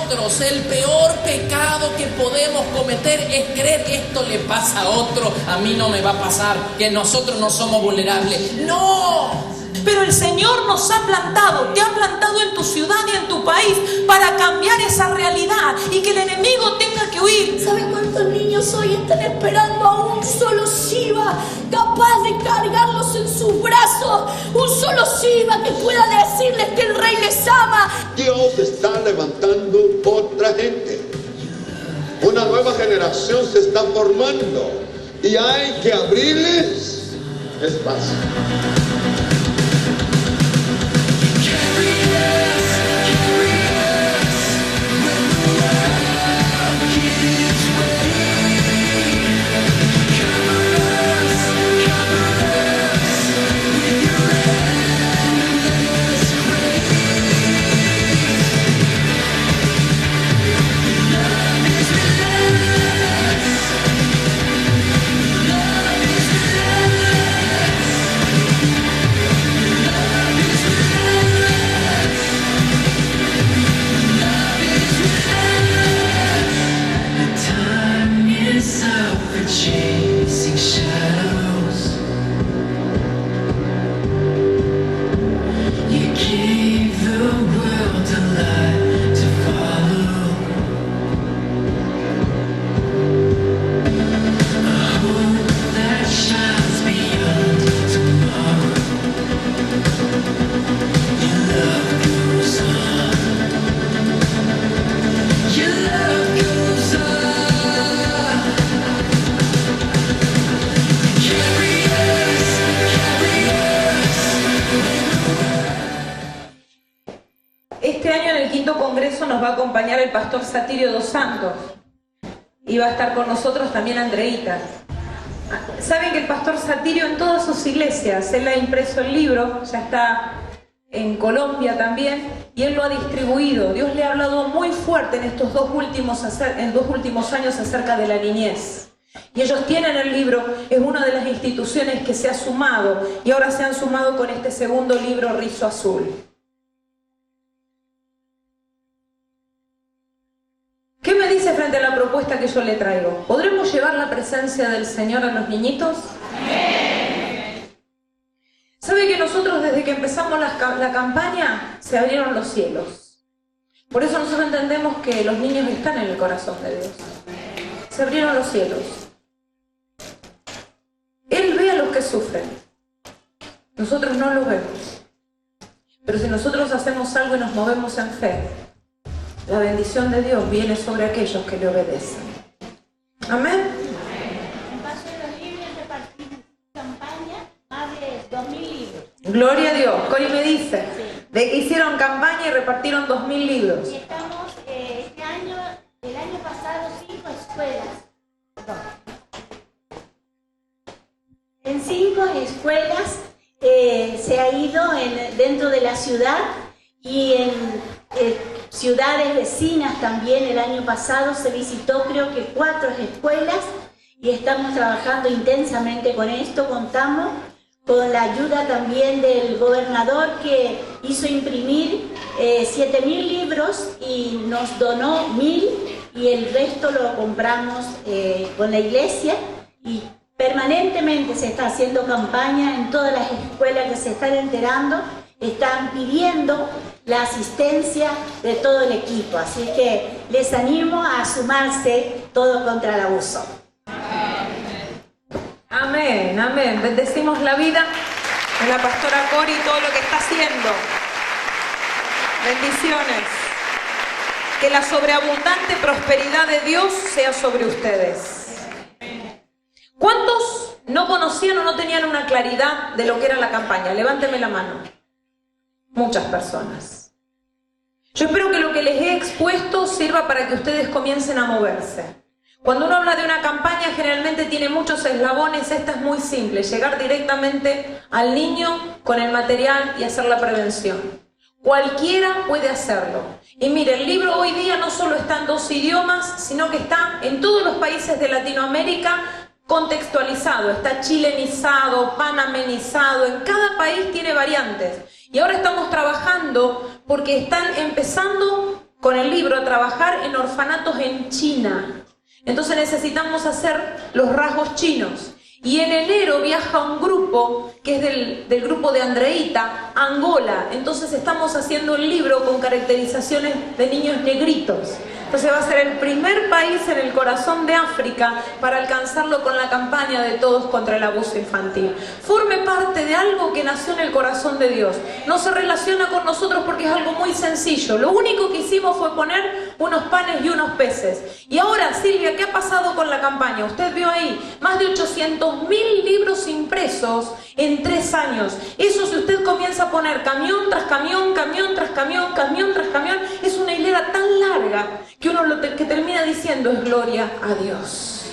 otros. El peor pecado que podemos cometer es creer que esto le pasa a otro, a mí no me va a pasar, que nosotros no somos vulnerables. ¡No! Pero el Señor nos ha plantado, te ha plantado en tu ciudad y en tu país para cambiar esa realidad y que el enemigo tenga que huir. ¿Saben cuántos niños hoy están esperando a un solo Shiva capaz de cargarlos en sus brazos? Un solo Shiva que pueda decirles que el Rey les ama. Dios está levantando otra gente. Una nueva generación se está formando y hay que abrirles espacio. Chasing shadows, you gave the world a light to follow, a hope that shines beyond tomorrow. Your love goes on, your love goes on. Este año en el 5º Congreso nos va a acompañar el pastor Satirio dos Santos y va a estar con nosotros también Andreita. Saben que el pastor Satirio en todas sus iglesias, él ha impreso el libro, ya está en Colombia también, y él lo ha distribuido. Dios le ha hablado muy fuerte en estos dos últimos años acerca de la niñez. Y ellos tienen el libro, es una de las instituciones que se ha sumado, y ahora se han sumado con este segundo libro, Rizo Azul. ¿Qué me dice frente a la propuesta que yo le traigo? ¿Podremos llevar la presencia del Señor a los niñitos? ¿Sabe que nosotros desde que empezamos la campaña se abrieron los cielos? Por eso nosotros entendemos que los niños están en el corazón de Dios. Se abrieron los cielos. Él ve a los que sufren. Nosotros no los vemos. Pero si nosotros hacemos algo y nos movemos en fe, la bendición de Dios viene sobre aquellos que le obedecen. Amén. En Paso de los Libros repartimos campaña más de 2.000 libros. Gloria a Dios. Cori me dice de que hicieron campaña y repartieron 2.000 libros. Y estamos este año, el año pasado, 5 escuelas. En 5 escuelas se ha ido dentro de la ciudad y en ciudades vecinas también. El año pasado se visitó creo que 4 escuelas y estamos trabajando intensamente con esto. Contamos con la ayuda también del gobernador que hizo imprimir 7.000 libros y nos donó 1.000 y el resto lo compramos con la iglesia, y permanentemente se está haciendo campaña en todas las escuelas que se están enterando, están pidiendo la asistencia de todo el equipo, así que les animo a sumarse todos contra el abuso. Amén, amén. Bendecimos la vida de la pastora Cori y todo lo que está haciendo. Bendiciones. Que la sobreabundante prosperidad de Dios sea sobre ustedes. ¿Cuántos no conocían o no tenían una claridad de lo que era la campaña? Levánteme la mano. Muchas personas. Yo espero que lo que les he expuesto sirva para que ustedes comiencen a moverse. Cuando uno habla de una campaña, generalmente tiene muchos eslabones. Esta es muy simple: llegar directamente al niño con el material y hacer la prevención. Cualquiera puede hacerlo. Y mire, el libro hoy día no solo está en 2 idiomas, sino que está en todos los países de Latinoamérica contextualizado. Está chilenizado, panamenizado, en cada país tiene variantes. Y ahora estamos trabajando porque están empezando con el libro a trabajar en orfanatos en China. Entonces necesitamos hacer los rasgos chinos. Y en enero viaja un grupo, que es del grupo de Andreita, a Angola. Entonces estamos haciendo el libro con caracterizaciones de niños negritos. Entonces va a ser el primer país en el corazón de África para alcanzarlo con la campaña de Todos contra el Abuso Infantil. Forme parte de algo que nació en el corazón de Dios. No se relaciona con nosotros porque es algo muy sencillo. Lo único que hicimos fue poner unos panes y unos peces. Y ahora, Silvia, ¿qué ha pasado con la campaña? Usted vio ahí más de 800.000 libros impresos en 3 años. Eso, si usted comienza a poner camión tras camión, camión tras camión, camión tras camión, es una hilera tan larga que uno que termina diciendo es gloria a Dios.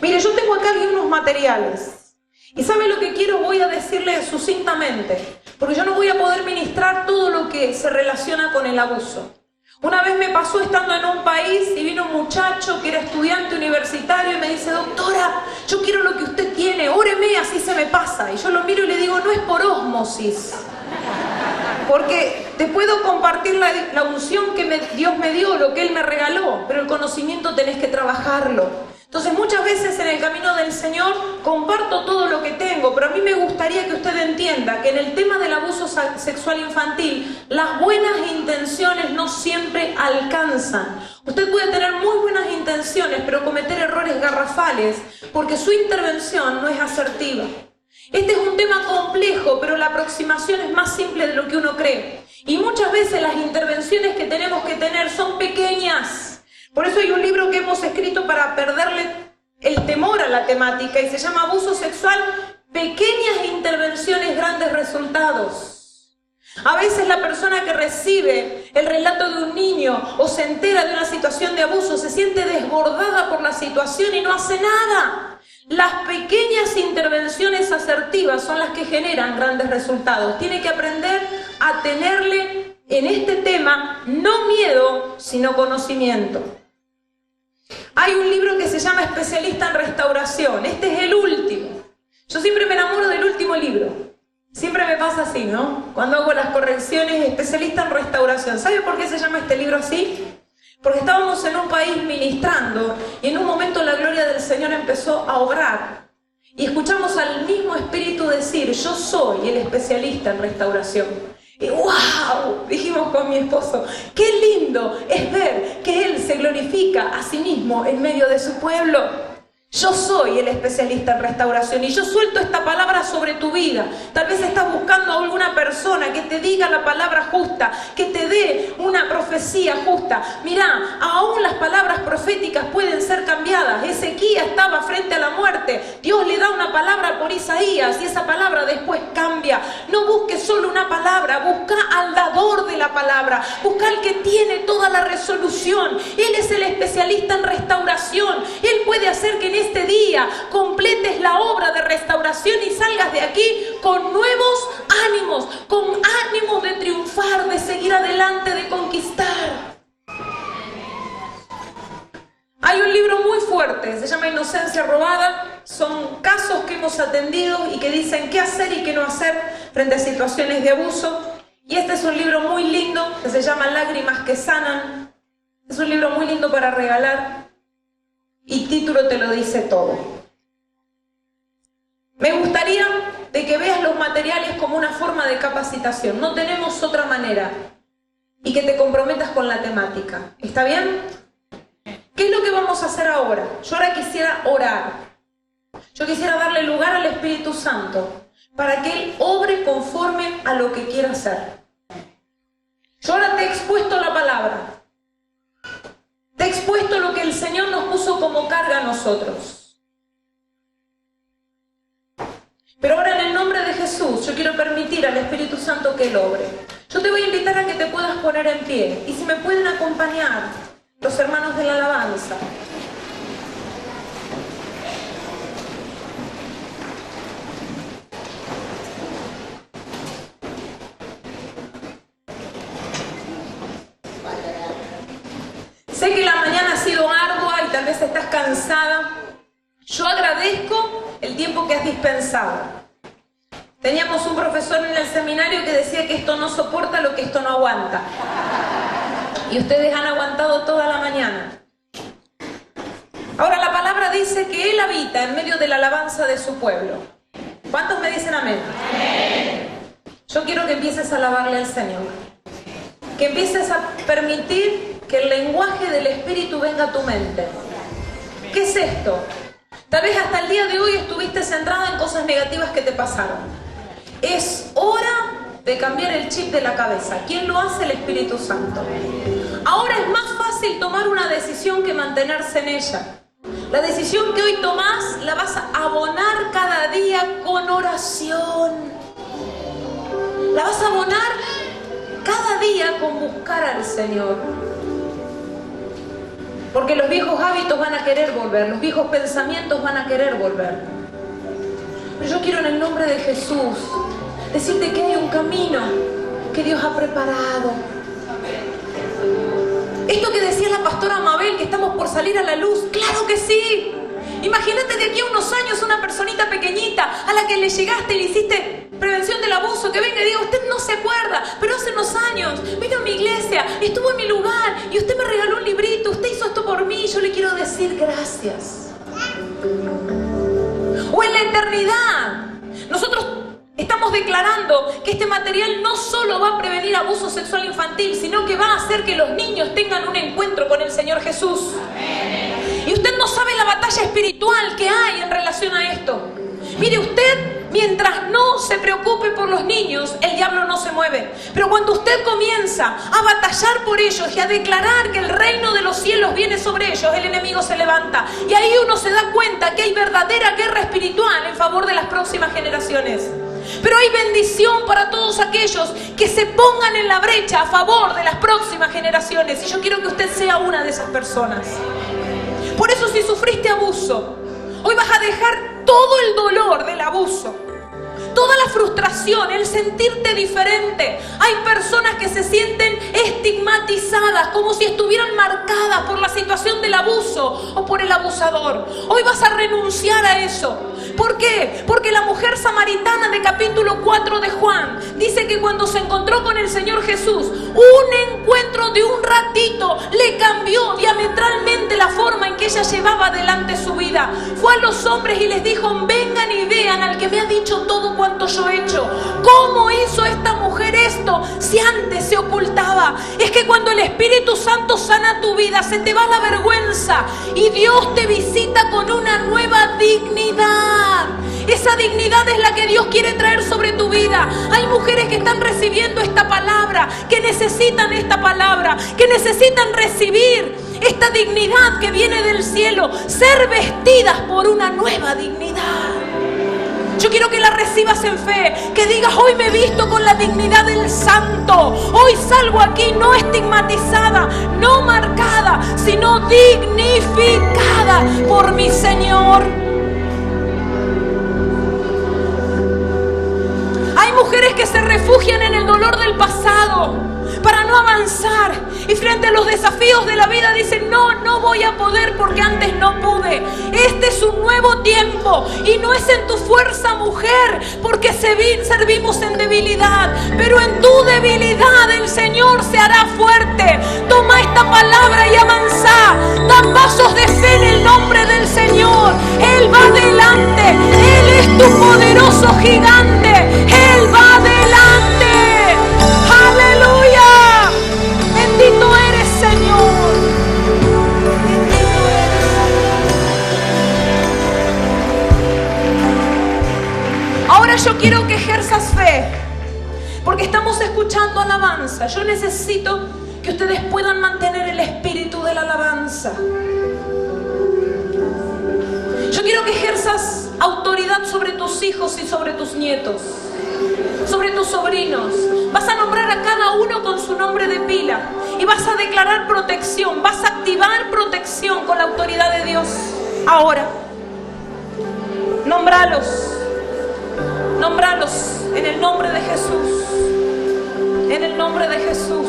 Mire, yo tengo acá unos materiales. ¿Y sabe lo que quiero? Voy a decirle sucintamente, porque yo no voy a poder ministrar todo lo que se relaciona con el abuso. Una vez me pasó estando en un país y vino un muchacho que era estudiante universitario y me dice: doctora, yo quiero lo que usted tiene, óreme, así se me pasa. Y yo lo miro y le digo: no es por ósmosis, porque te puedo compartir la unción que Dios me dio, lo que Él me regaló, pero el conocimiento tenés que trabajarlo. Entonces muchas veces en el camino del Señor comparto todo lo que tengo, pero a mí me gustaría que usted entienda que en el tema del abuso sexual infantil, las buenas intenciones no siempre alcanzan. Usted puede tener muy buenas intenciones, pero cometer errores garrafales, porque su intervención no es asertiva. Este es un tema complejo, pero la aproximación es más simple de lo que uno cree. Y muchas veces las intervenciones que tenemos que tener son pequeñas. Por eso hay un libro que hemos escrito para perderle el temor a la temática y se llama Abuso Sexual, pequeñas intervenciones, grandes resultados. A veces la persona que recibe el relato de un niño o se entera de una situación de abuso se siente desbordada por la situación y no hace nada. Las pequeñas intervenciones asertivas son las que generan grandes resultados. Tiene que aprender a tenerle en este tema no miedo, sino conocimiento. Hay un libro que se llama Especialista en Restauración. Este es el último. Yo siempre me enamoro del último libro. Siempre me pasa así, ¿no? Cuando hago las correcciones, Especialista en Restauración. ¿Sabe por qué se llama este libro así? Porque estábamos en un país ministrando y en un momento la gloria del Señor empezó a obrar. Y escuchamos al mismo Espíritu decir: yo soy el especialista en restauración. Y ¡wow! Dijimos con mi esposo: qué lindo es ver que Él se glorifica a sí mismo en medio de su pueblo. Yo soy el especialista en restauración y yo suelto esta palabra sobre tu vida. Tal vez estás buscando a alguna persona que te diga la palabra justa, que te dé una profecía justa. Mirá, aún las palabras proféticas pueden ser cambiadas. Ezequías estaba frente a la muerte. Dios le da una palabra por Isaías y esa palabra después cambia. No busques solo una palabra, busca al dador de la palabra. Busca al que tiene toda la resolución. Él es el especialista en restauración. Él puede hacer que en este día completes la obra de restauración y salgas de aquí con nuevos ánimos, con ánimos de triunfar, de seguir adelante, de conquistar. Hay un libro muy fuerte, se llama Inocencia Robada. Son casos que hemos atendido y que dicen qué hacer y qué no hacer frente a situaciones de abuso. Y este es un libro muy lindo que se llama Lágrimas que Sanan. Es un libro muy lindo para regalar. Y título te lo dice todo. Me gustaría de que veas los materiales como una forma de capacitación. No tenemos otra manera. Y que te comprometas con la temática. ¿Está bien? ¿Qué es lo que vamos a hacer ahora? Yo ahora quisiera orar. Yo quisiera darle lugar al Espíritu Santo para que Él obre conforme a lo que quiera hacer. Yo ahora te he expuesto la palabra. Te he expuesto lo que el Señor nos puso como carga a nosotros. Pero ahora en el nombre de Jesús yo quiero permitir al Espíritu Santo que Él obre. Yo te voy a invitar a que te puedas poner en pie. Y si me pueden acompañar los hermanos de la alabanza. Sé que la mañana ha sido ardua y tal vez estás cansada. Yo agradezco el tiempo que has dispensado. Teníamos un profesor en el seminario que decía que esto no soporta lo que esto no aguanta. Y ustedes han aguantado toda la mañana. Ahora la palabra dice que Él habita en medio de la alabanza de su pueblo. ¿Cuántos me dicen amén? Yo quiero que empieces a alabarle al Señor. Que empieces a permitir que el lenguaje del Espíritu venga a tu mente. ¿Qué es esto? Tal vez hasta el día de hoy estuviste centrada en cosas negativas que te pasaron. Es hora de cambiar el chip de la cabeza. ¿Quién lo hace? El Espíritu Santo. Ahora es más fácil tomar una decisión que mantenerse en ella. La decisión que hoy tomás la vas a abonar cada día con oración. La vas a abonar cada día con buscar al Señor. Porque los viejos hábitos van a querer volver, los viejos pensamientos van a querer volver. Pero yo quiero en el nombre de Jesús decirte que hay un camino que Dios ha preparado. Esto que decía la pastora Mabel, que estamos por salir a la luz, ¡claro que sí! Imagínate de aquí a unos años una personita pequeñita a la que le llegaste y le hiciste prevención del abuso, que venga y diga, usted no se acuerda, pero hace unos años vino a mi iglesia, estuvo en mi lugar y usted me regaló un librito, usted hizo esto por mí, y yo le quiero decir gracias. O en la eternidad, nosotros estamos declarando que este material no solo va a prevenir abuso sexual infantil, sino que va a hacer que los niños tengan un encuentro con el Señor Jesús. Y usted no sabe la batalla espiritual que hay en relación a esto. Mire, usted, mientras no se preocupe por los niños, el diablo no se mueve. Pero cuando usted comienza a batallar por ellos y a declarar que el reino de los cielos viene sobre ellos, el enemigo se levanta. Y ahí uno se da cuenta que hay verdadera guerra espiritual en favor de las próximas generaciones. Pero hay bendición para todos aquellos que se pongan en la brecha a favor de las próximas generaciones. Y yo quiero que usted sea una de esas personas. Por eso, si sufriste abuso, hoy vas a dejar todo el dolor del abuso, toda la frustración, el sentirte diferente. Hay personas que se sienten estigmatizadas, como si estuvieran marcadas por la situación del abuso o por el abusador. Hoy vas a renunciar a eso. ¿Por qué? Porque la mujer samaritana de capítulo 4 de Juan dice que cuando se encontró con el Señor Jesús, un encuentro de un ratito le cambió diametralmente la forma en que ella llevaba adelante su vida. Fue a los hombres y les dijo, vengan y vean al que me ha dicho todo cuanto yo he hecho. ¿Cómo hizo esta mujer esto si antes se ocultaba? Es que cuando el Espíritu Santo sana tu vida, se te va la vergüenza y Dios te visita con una nueva dignidad. Esa dignidad es la que Dios quiere traer sobre tu vida. Hay mujeres que están recibiendo esta palabra, que necesitan esta palabra, que necesitan recibir esta dignidad que viene del cielo, ser vestidas por una nueva dignidad. Yo quiero que la recibas en fe, que digas, hoy me he visto con la dignidad del santo. Hoy salgo aquí no estigmatizada, no marcada, sino dignificada por mi Señor. Hay mujeres que se refugian en el dolor del pasado para no avanzar, y frente a los desafíos de la vida dicen, no voy a poder porque antes no pude. Este es un nuevo tiempo y no es en tu fuerza, mujer, porque servimos en debilidad, pero en tu debilidad el Señor se hará fuerte. Toma esta palabra y avanza, da pasos de fe en el nombre del Señor. Él va adelante, Él es tu poderoso gigante, Él va adelante. ¡Aleluya! Bendito eres, Señor. Bendito eres. Ahora yo quiero que ejerzas fe, porque estamos escuchando alabanza. Yo necesito que ustedes puedan mantener el espíritu de la alabanza. Yo quiero que ejerzas autoridad sobre tus hijos y sobre tus nietos, sobre tus sobrinos. Vas a nombrar a cada uno con su nombre de pila y vas a declarar protección, vas a activar protección con la autoridad de Dios. Ahora, nómbralos en el nombre de Jesús, en el nombre de Jesús.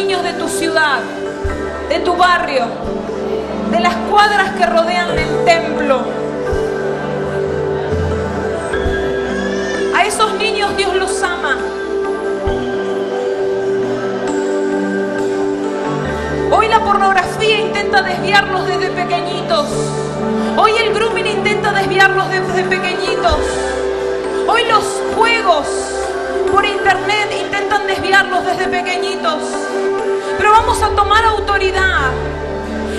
niños de tu ciudad, de tu barrio, de las cuadras que rodean el templo. A esos niños Dios los ama. Hoy la pornografía intenta desviarlos desde pequeñitos. Hoy el grooming intenta desviarlos desde pequeñitos. Hoy los juegos por internet intentan desviarlos desde pequeñitos. Pero vamos a tomar autoridad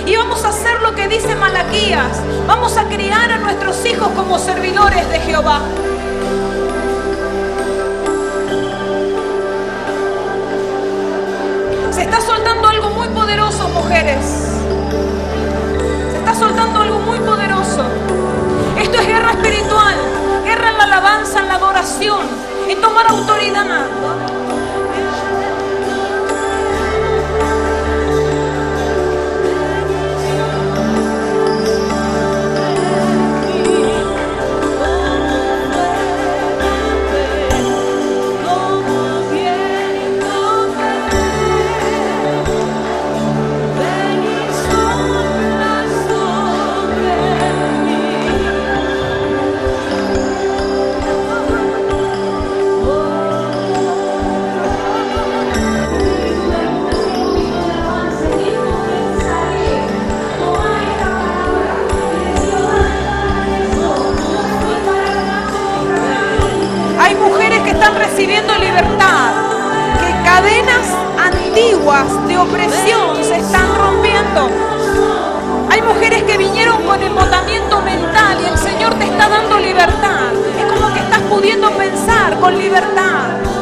y vamos a hacer lo que dice Malaquías. Vamos a criar a nuestros hijos como servidores de Jehová. Se está soltando algo muy poderoso, mujeres. Se está soltando algo muy poderoso. Esto es guerra espiritual, guerra en la alabanza, en la adoración, en tomar autoridad. Recibiendo libertad, que cadenas antiguas de opresión se están rompiendo. Hay mujeres que vinieron con embotamiento mental y el Señor te está dando libertad. Es como que estás pudiendo pensar con libertad.